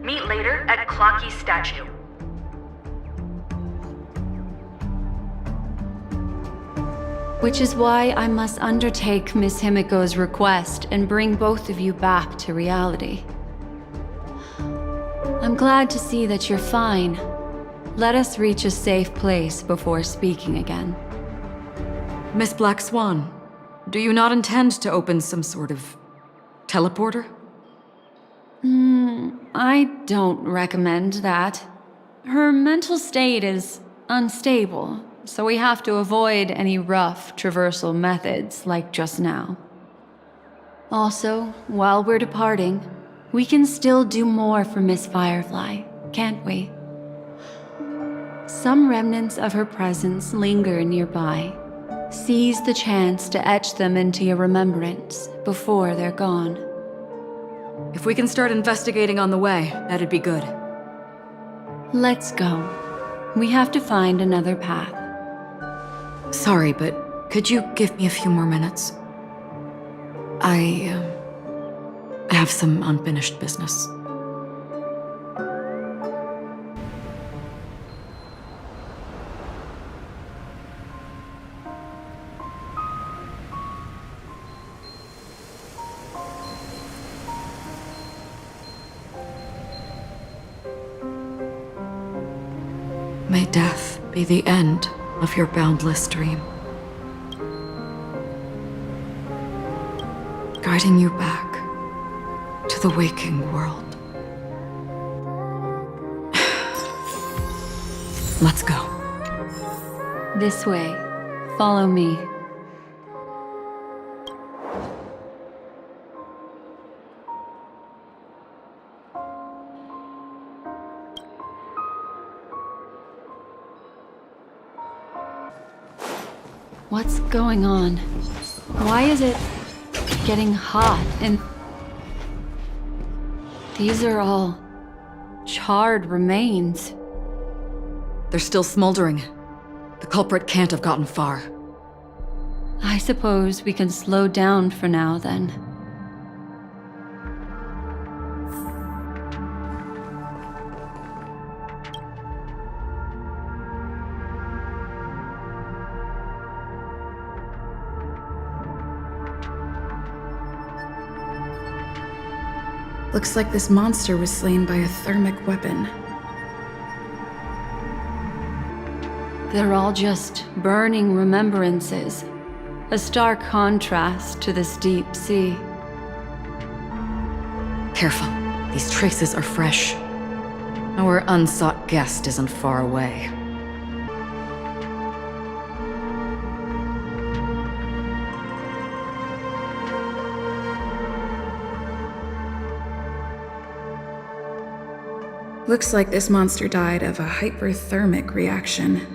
Meet later at Clocky's statue. Which is why I must undertake Miss Himiko's request and bring both of you back to reality. I'm glad to see that you're fine. Let us reach a safe place before speaking again. Miss Black Swan, do you not intend to open some sort of teleporter? I don't recommend that. Her mental state is unstable, so we have to avoid any rough traversal methods like just now. Also, while we're departing, we can still do more for Miss Firefly, can't we? Some remnants of her presence linger nearby. Seize the chance to etch them into your remembrance before they're gone. If we can start investigating on the way, that'd be good. Let's go. We have to find another path. Sorry, but could you give me a few more minutes? I have some unfinished business. death be the end of your boundless dream, guiding you back to the waking world. Let's go. This way. Follow me. What's going on? Why is it getting hot and... These are all charred remains. They're still smoldering. The culprit can't have gotten far. I suppose we can slow down for now, then. Looks like this monster was slain by a thermic weapon. They're all just burning remembrances. A stark contrast to this deep sea. Careful. These traces are fresh. Our unsought guest isn't far away. Looks like this monster died of a hyperthermic reaction.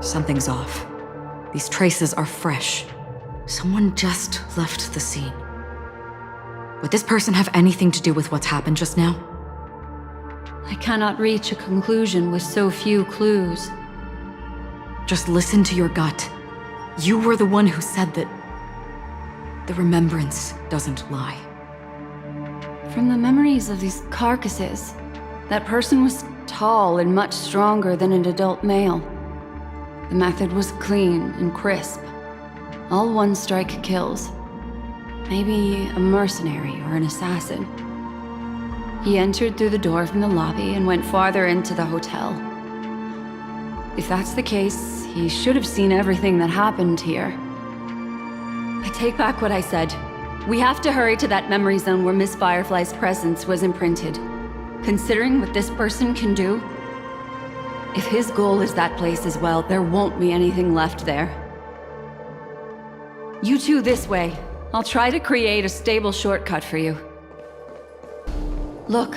Something's off. These traces are fresh. Someone just left the scene. Would this person have anything to do with what's happened just now? I cannot reach a conclusion with so few clues. Just listen to your gut. You were the one who said that the remembrance doesn't lie. From the memories of these carcasses, that person was tall and much stronger than an adult male. The method was clean and crisp. All one-strike kills. Maybe a mercenary or an assassin. He entered through the door from the lobby and went farther into the hotel. If that's the case, he should have seen everything that happened here. I take back what I said. We have to hurry to that memory zone where Miss Firefly's presence was imprinted. Considering what this person can do, if his goal is that place as well, there won't be anything left there. You two this way. I'll try to create a stable shortcut for you. Look.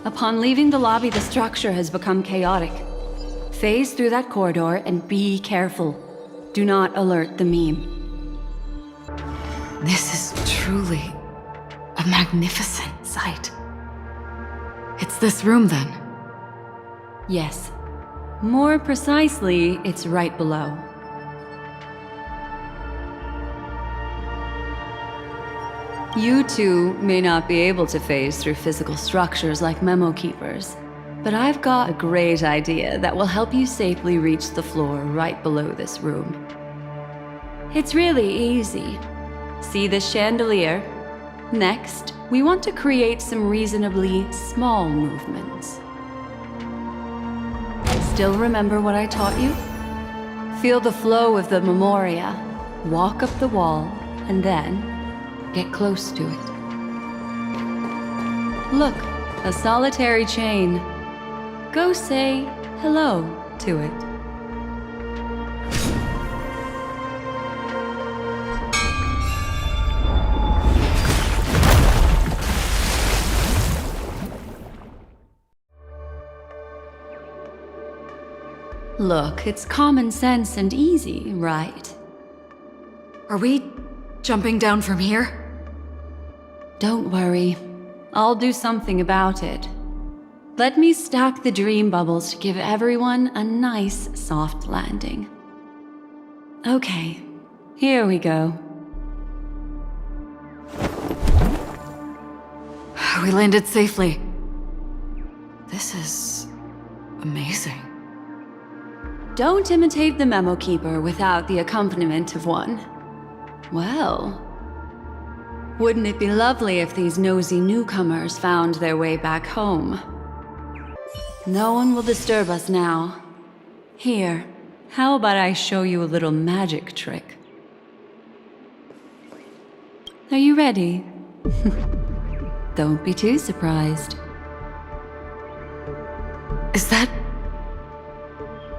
Upon leaving the lobby, the structure has become chaotic. Phase through that corridor and be careful. Do not alert the meme. This is truly a magnificent sight. It's this room, then? Yes. More precisely, it's right below. You two may not be able to phase through physical structures like memo keepers, but I've got a great idea that will help you safely reach the floor right below this room. It's really easy. See this chandelier? Next, we want to create some reasonably small movements. Still remember what I taught you? Feel the flow of the memoria, walk up the wall, and then get close to it. Look, a solitary chain. Go say hello to it. Look, it's common sense and easy, right? Are we jumping down from here? Don't worry. I'll do something about it. Let me stack the dream bubbles to give everyone a nice, soft landing. Okay, here we go. We landed safely. This is amazing. Don't imitate the memo keeper without the accompaniment of one. Well, wouldn't it be lovely if these nosy newcomers found their way back home? No one will disturb us now. Here, how about I show you a little magic trick? Are you ready? Don't be too surprised. Is that...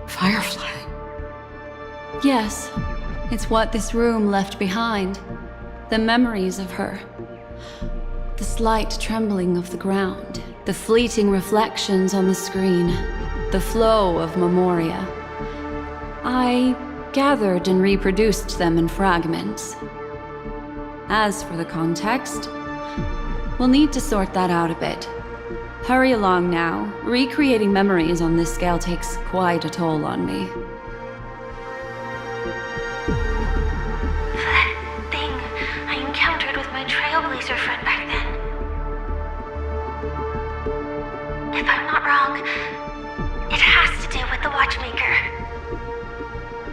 Firefly? Yes, it's what this room left behind. The memories of her. The slight trembling of the ground. The fleeting reflections on the screen. The flow of memoria. I gathered and reproduced them in fragments. As for the context, we'll need to sort that out a bit. Hurry along now. Recreating memories on this scale takes quite a toll on me. That thing I encountered with my Trailblazer friend back then. If I'm not wrong, it has to do with the Watchmaker.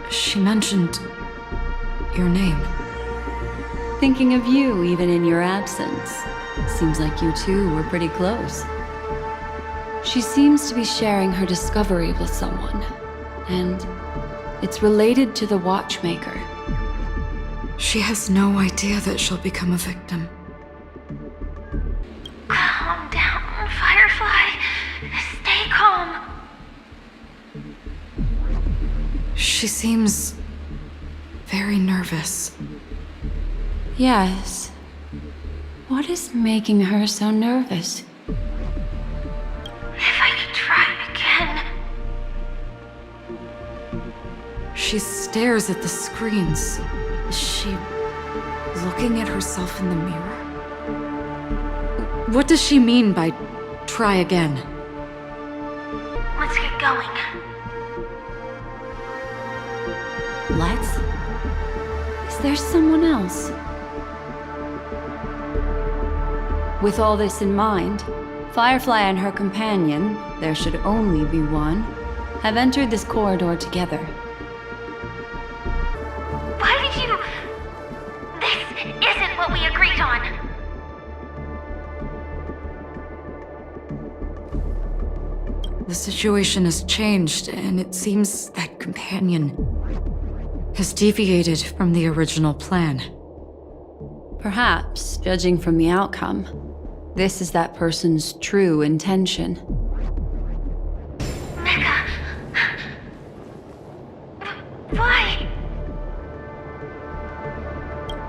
She mentioned your name. Thinking of you even in your absence. Seems like you two were pretty close. She seems to be sharing her discovery with someone, and it's related to the Watchmaker. She has no idea that she'll become a victim. Calm down, Firefly. Stay calm. She seems very nervous. Yes. What is making her so nervous? If I could try again. She stares at the screens. Is she looking at herself in the mirror? What does she mean by try again? Let's get going. Let's? Is there someone else? With all this in mind, Firefly and her companion, there should only be one, have entered this corridor together. Why did you... This isn't what we agreed on. The situation has changed, and it seems that companion has deviated from the original plan. Perhaps, judging from the outcome, this is that person's true intention. Mecca... Why?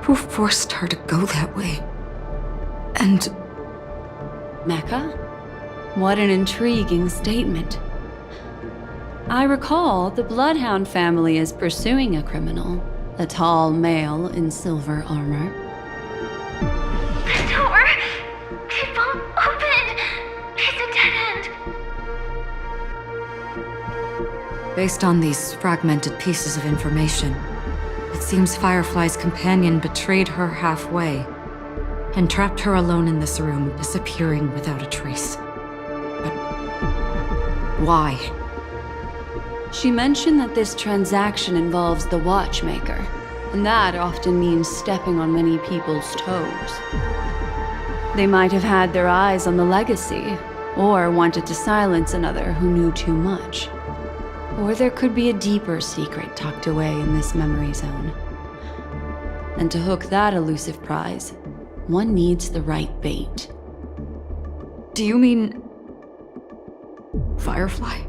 Who forced her to go that way? And... Mecca? What an intriguing statement. I recall the Bloodhound family is pursuing a criminal, a tall male in silver armor. The door! It won't open! It's a dead end! based on these fragmented pieces of information, it seems Firefly's companion betrayed her halfway and trapped her alone in this room, disappearing without a trace. But why? She mentioned that this transaction involves the Watchmaker, and that often means stepping on many people's toes. They might have had their eyes on the legacy, or wanted to silence another who knew too much. Or there could be a deeper secret tucked away in this memory zone. And to hook that elusive prize, one needs the right bait. Do you mean... Firefly?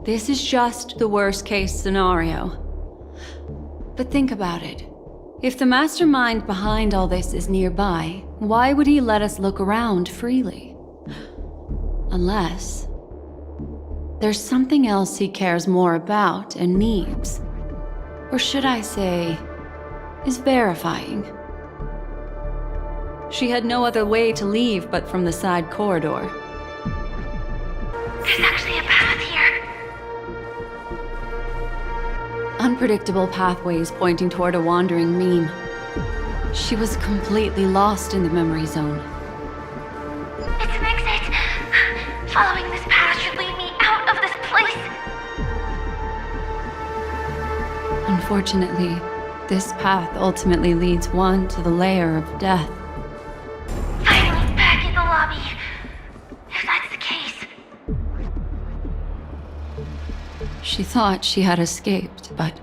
This is just the worst-case scenario. But think about it. If the mastermind behind all this is nearby, why would he let us look around freely? Unless... there's something else he cares more about and needs. Or should I say, is verifying. She had no other way to leave but from the side corridor. There's actually a path here. Unpredictable pathways pointing toward a wandering meme. She was completely lost in the memory zone. It's an exit. Following this path should lead me out of this place. Unfortunately, this path ultimately leads one to the lair of death. Finally back in the lobby. If that's the case. She thought she had escaped, but...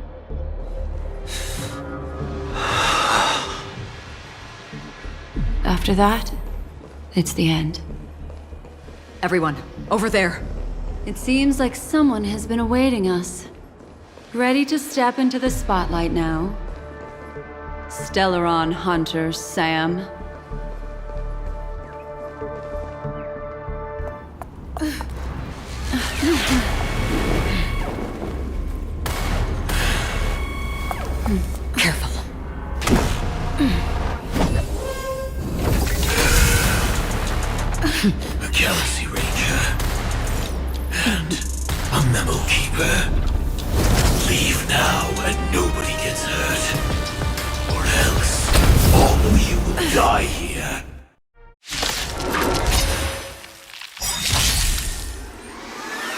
After that, it's the end. Everyone, over there. It seems like someone has been awaiting us. Ready to step into the spotlight now. Stellaron Hunter Sam. Careful. A Galaxy Ranger. And a Memo Keeper. Leave now and nobody gets hurt. Or else, all of you will die here.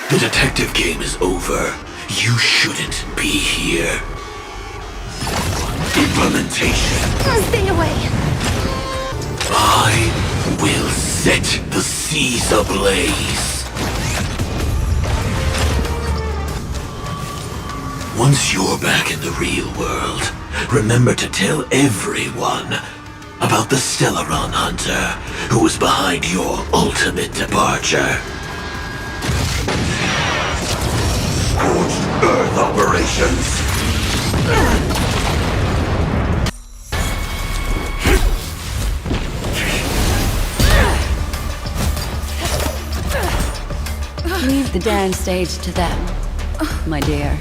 The detective game is over. You shouldn't be here. Implementation. Stay away. I will set the seas ablaze. Once you're back in the real world, remember to tell everyone about the Stellaron Hunter who was behind your ultimate departure. Scorched Earth operations. Leave the dance stage to them, my dear.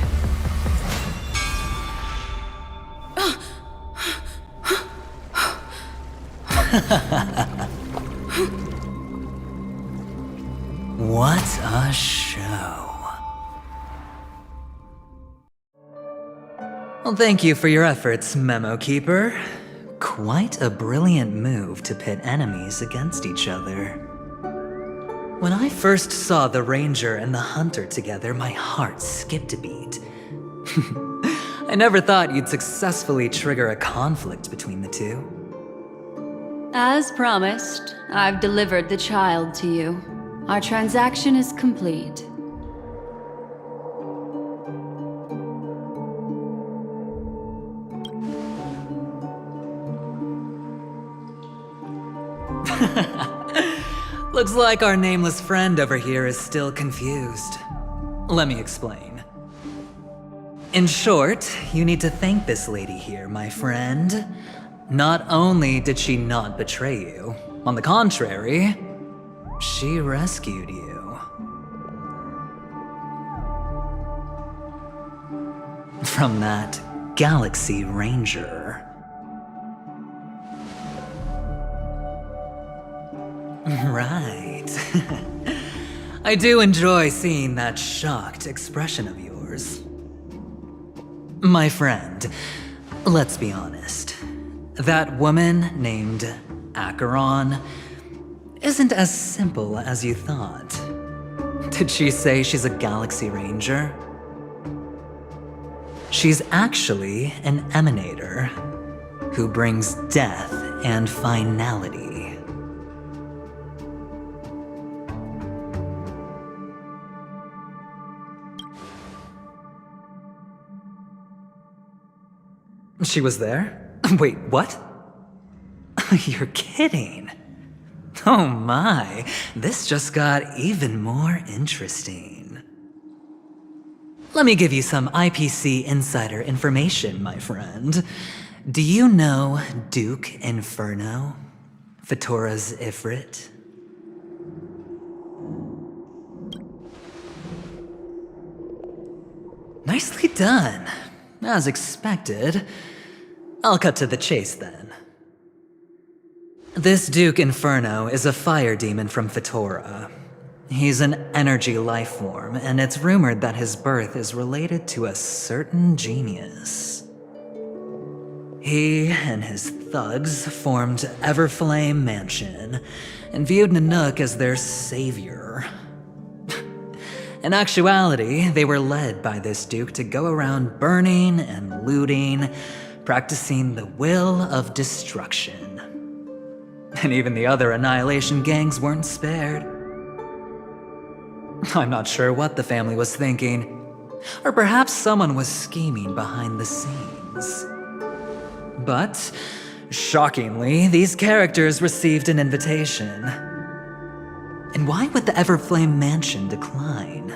What a show. Well, thank you for your efforts, Memo Keeper. Quite a brilliant move to pit enemies against each other. When I first saw the Ranger and the Hunter together, my heart skipped a beat. I never thought you'd successfully trigger a conflict between the two. As promised, I've delivered the child to you. Our transaction is complete. Looks like our nameless friend over here is still confused. Let me explain. In short, you need to thank this lady here, my friend. Not only did she not betray you, on the contrary, she rescued you. From that Galaxy Ranger. Right. I do enjoy seeing that shocked expression of yours. My friend, let's be honest. That woman named Acheron isn't as simple as you thought. Did she say she's a Galaxy Ranger? She's actually an emanator who brings death and finality. She was there? Wait, what? You're kidding. Oh my, this just got even more interesting. Let me give you some IPC insider information, my friend. Do you know Duke Inferno? Fatora's Ifrit? Nicely done. As expected. I'll cut to the chase then. This Duke Inferno is a fire demon from Fatora. He's an energy life form, and it's rumored that his birth is related to a certain genius. He and his thugs formed Everflame Mansion and viewed Nanook as their savior. In actuality, they were led by this duke to go around burning and looting, practicing the will of destruction. And even the other Annihilation gangs weren't spared. I'm not sure what the family was thinking, or perhaps someone was scheming behind the scenes. But, shockingly, these characters received an invitation. And why would the Everflame Mansion decline?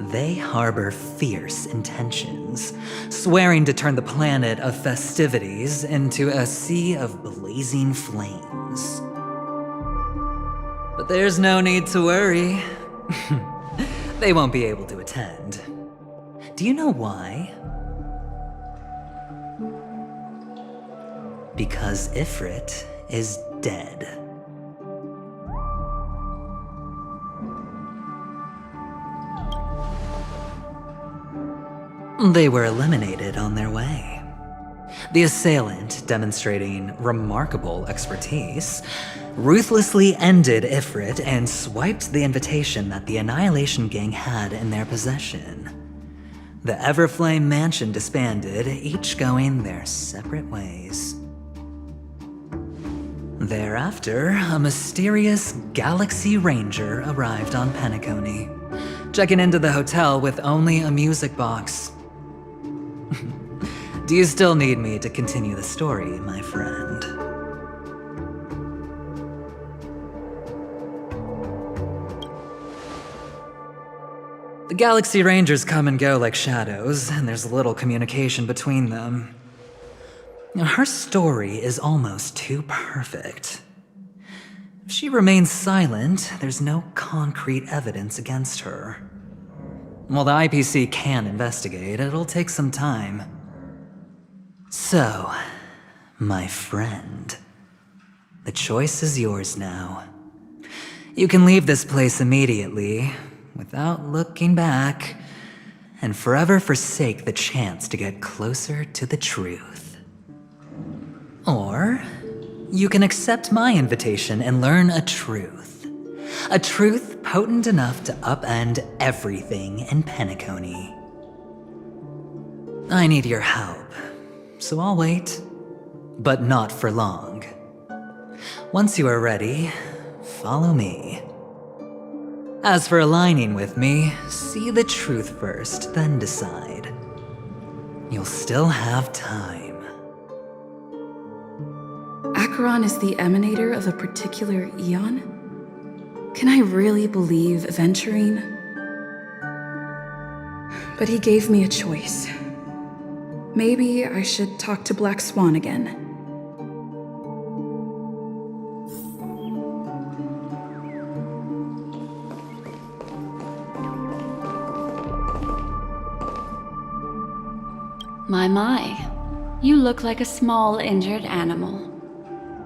They harbor fierce intentions, swearing to turn the planet of festivities into a sea of blazing flames. But there's no need to worry. They won't be able to attend. Do you know why? Because Ifrit is dead. They were eliminated on their way. The assailant, demonstrating remarkable expertise, ruthlessly ended Ifrit and swiped the invitation that the Annihilation Gang had in their possession. The Everflame Mansion disbanded, each going their separate ways. Thereafter, a mysterious Galaxy Ranger arrived on Penacony, checking into the hotel with only a music box. Do you still need me to continue the story, my friend? The Galaxy Rangers come and go like shadows, and there's little communication between them. Her story is almost too perfect. If she remains silent, there's no concrete evidence against her. While the IPC can investigate, it'll take some time. So, my friend, the choice is yours now. You can leave this place immediately, without looking back, and forever forsake the chance to get closer to the truth. Or, you can accept my invitation and learn a truth. A truth potent enough to upend everything in Penacony. I need your help, so I'll wait, but not for long. Once you are ready, follow me. As for aligning with me, see the truth first, then decide. You'll still have time. Acheron is the emanator of a particular eon? Can I really believe Venturine? But he gave me a choice. Maybe I should talk to Black Swan again. My. You look like a small injured animal.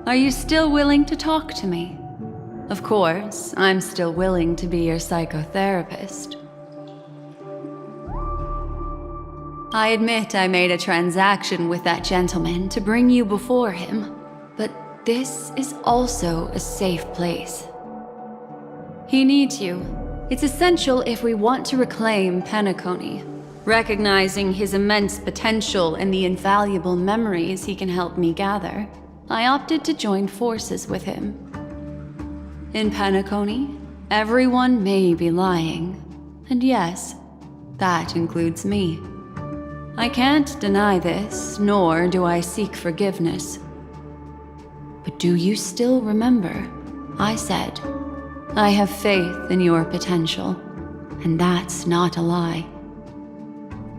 Are you still willing to talk to me? Of course, I'm still willing to be your psychotherapist. I admit I made a transaction with that gentleman to bring you before him, but this is also a safe place. He needs you. It's essential if we want to reclaim Penacony. Recognizing his immense potential and the invaluable memories he can help me gather, I opted to join forces with him. In Penacony, everyone may be lying. And yes, that includes me. I can't deny this, nor do I seek forgiveness. But do you still remember? I said, I have faith in your potential, and that's not a lie.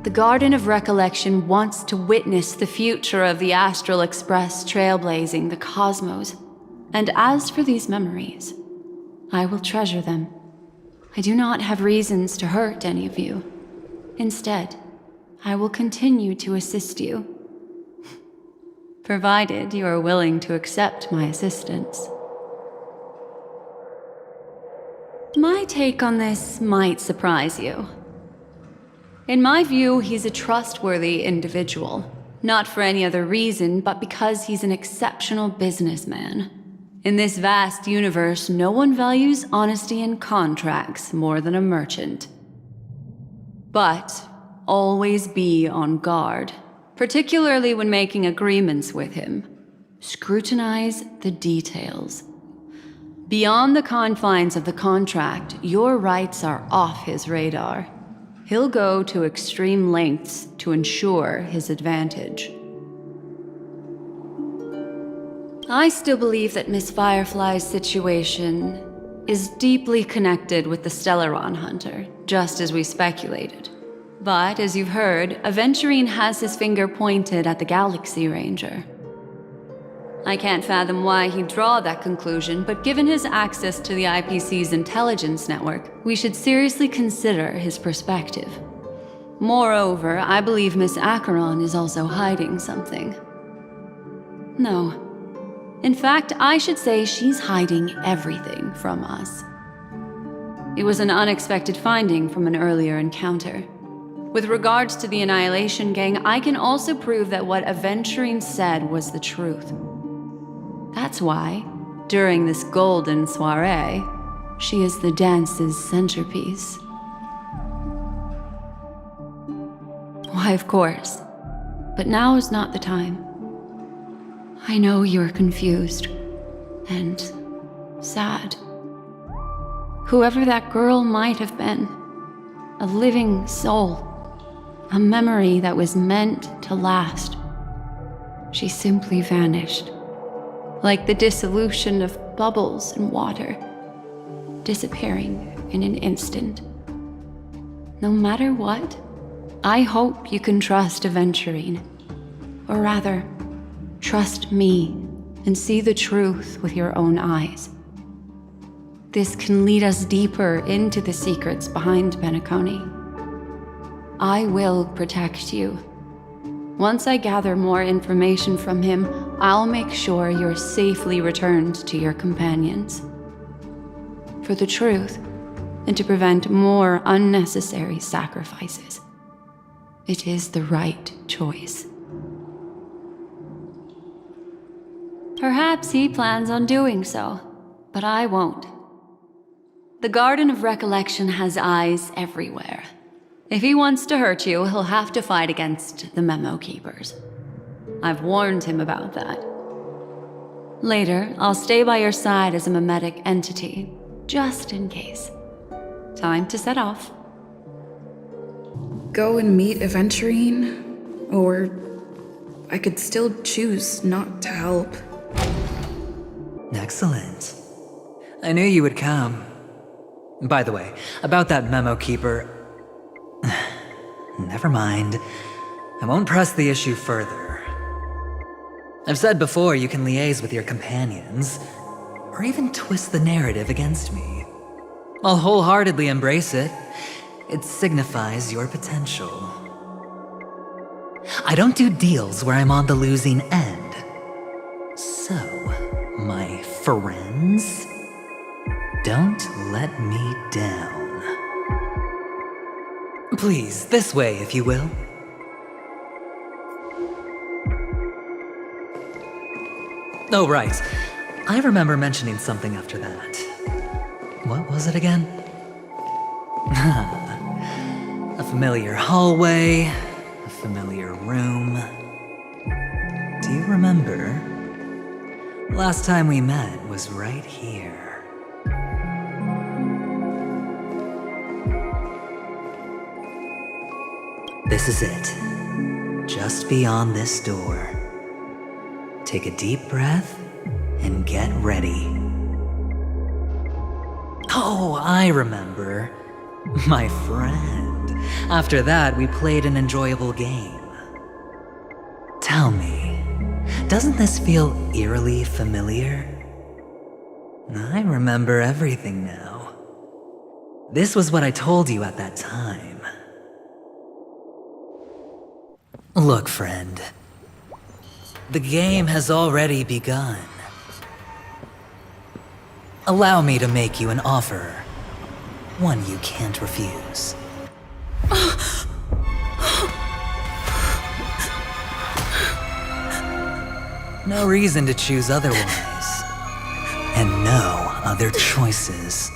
The Garden of Recollection wants to witness the future of the Astral Express trailblazing the cosmos. And as for these memories, I will treasure them. I do not have reasons to hurt any of you. Instead, I will continue to assist you. Provided you are willing to accept my assistance. My take on this might surprise you. In my view, he's a trustworthy individual, Not for any other reason, but because he's an exceptional businessman. In this vast universe, no one values honesty in contracts more than a merchant. But always be on guard, particularly when making agreements with him. Scrutinize the details. Beyond the confines of the contract, your rights are off his radar. He'll go to extreme lengths to ensure his advantage. I still believe that Miss Firefly's situation is deeply connected with the Stellaron Hunter, just as we speculated. But, as you've heard, Aventurine has his finger pointed at the Galaxy Ranger. I can't fathom why he'd draw that conclusion, but given his access to the IPC's intelligence network, we should seriously consider his perspective. Moreover, I believe Miss Acheron is also hiding something. No. In fact, I should say she's hiding everything from us. It was an unexpected finding from an earlier encounter. With regards to the Annihilation Gang, I can also prove that what Aventurine said was the truth. That's why, during this golden soiree, she is the dance's centerpiece. Why, of course. But now is not the time. I know you're confused and sad. Whoever that girl might have been, a living soul, a memory that was meant to last. She simply vanished. Like the dissolution of bubbles in water, disappearing in an instant. No matter what, I hope you can trust Aventurine. Or rather, trust me and see the truth with your own eyes. This can lead us deeper into the secrets behind Penacony. I will protect you. Once I gather more information from him, I'll make sure you're safely returned to your companions. For the truth, and to prevent more unnecessary sacrifices, it is the right choice. Perhaps he plans on doing so, but I won't. The Garden of Recollection has eyes everywhere. If he wants to hurt you, he'll have to fight against the Memo Keepers. I've warned him about that. Later, I'll stay by your side as a memetic entity, just in case. Time to set off. Go and meet Aventurine, or I could still choose not to help. Excellent. I knew you would come. By the way, about that Memo Keeper... Never mind. I won't press the issue further. I've said before you can liaise with your companions, or even twist the narrative against me. I'll wholeheartedly embrace it. It signifies your potential. I don't do deals where I'm on the losing end. So, my friends, don't let me down. Please, this way, if you will. Oh, right. I remember mentioning something after that. What was it again? A familiar hallway, a familiar room. Do you remember? Last time we met was right here. This is it. Just beyond this door. Take a deep breath and get ready. Oh, I remember. My friend. After that, we played an enjoyable game. Tell me, doesn't this feel eerily familiar? I remember everything now. This was what I told you at that time. Look, friend. The game has already begun. Allow me to make you an offer. One you can't refuse. No reason to choose otherwise. And no other choices.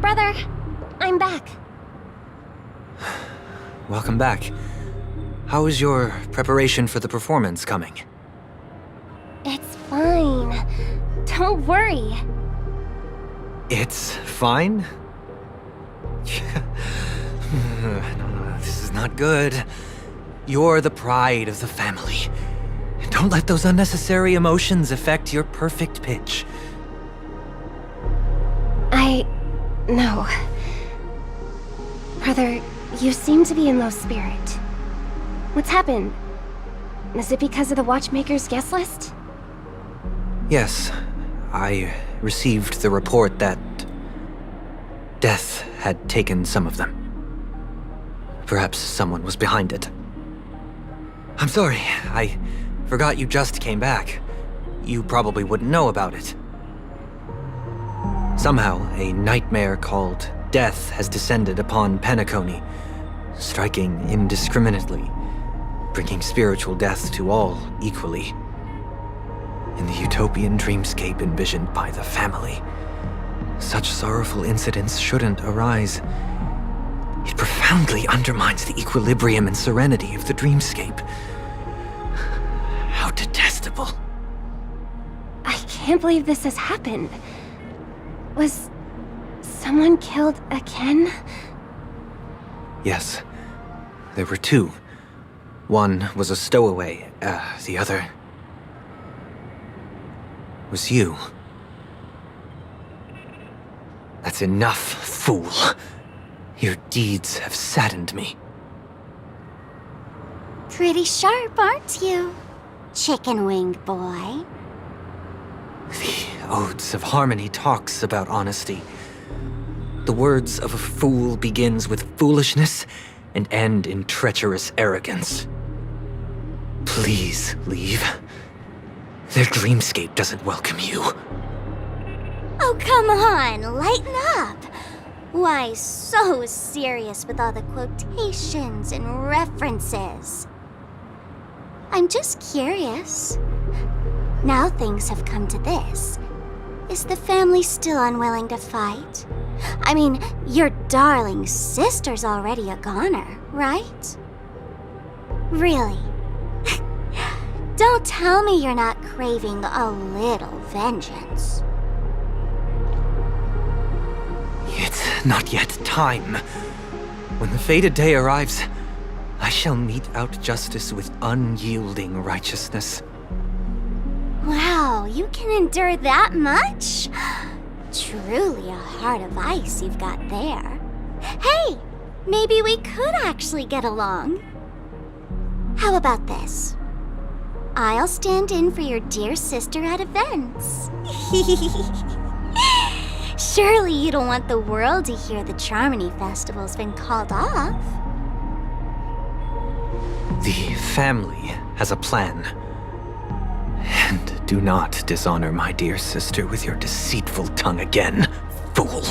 Brother, I'm back. Welcome back. How is your preparation for the performance coming? It's fine. Don't worry. It's fine? No, this is not good. You're the pride of the family. Don't let those unnecessary emotions affect your perfect pitch. No. Brother, you seem to be in low spirit. What's happened? Is it because of the Watchmaker's guest list? Yes, I received the report that death had taken some of them. Perhaps someone was behind it. I'm sorry, I forgot you just came back. You probably wouldn't know about it. Somehow, a nightmare called death has descended upon Penacony, striking indiscriminately, bringing spiritual death to all equally. In the utopian dreamscape envisioned by the family, such sorrowful incidents shouldn't arise. It profoundly undermines the equilibrium and serenity of the dreamscape. How detestable. I can't believe this has happened. Was someone killed again? Yes, there were two. One was a stowaway, the other was you. That's enough, fool. Your deeds have saddened me. Pretty sharp, aren't you, chicken-winged boy? The Odes of Harmony talks about honesty. The words of a fool begins with foolishness and end in treacherous arrogance. Please leave. Their dreamscape doesn't welcome you. Oh, come on, lighten up. Why so serious with all the quotations and references? I'm just curious. Now things have come to this. Is the family still unwilling to fight? I mean, your darling sister's already a goner, right? Really? Don't tell me you're not craving a little vengeance. It's not yet time. When the fated day arrives, I shall mete out justice with unyielding righteousness. Wow, you can endure that much? Truly a heart of ice you've got there. Hey, maybe we could actually get along. How about this? I'll stand in for your dear sister at events. Surely you don't want the world to hear the Charmony Festival's been called off. The family has a plan. And do not dishonor my dear sister with your deceitful tongue again, fool.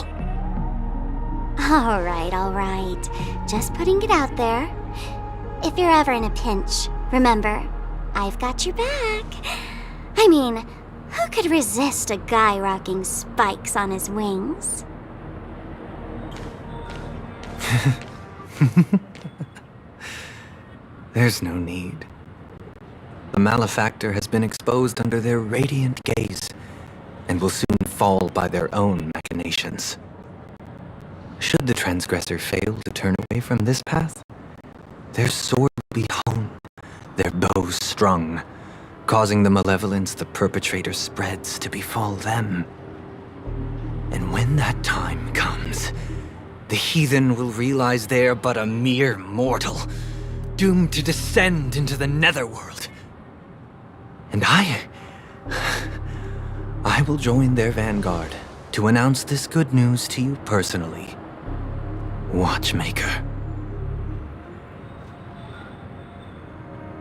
All right. Just putting it out there. If you're ever in a pinch, remember, I've got your back. I mean, who could resist a guy rocking spikes on his wings? There's no need. The malefactor has been exposed under their radiant gaze, and will soon fall by their own machinations. Should the transgressor fail to turn away from this path, their sword will be honed, their bows strung, causing the malevolence the perpetrator spreads to befall them. And when that time comes, the heathen will realize they're but a mere mortal, doomed to descend into the netherworld. And I will join their vanguard to announce this good news to you personally, Watchmaker.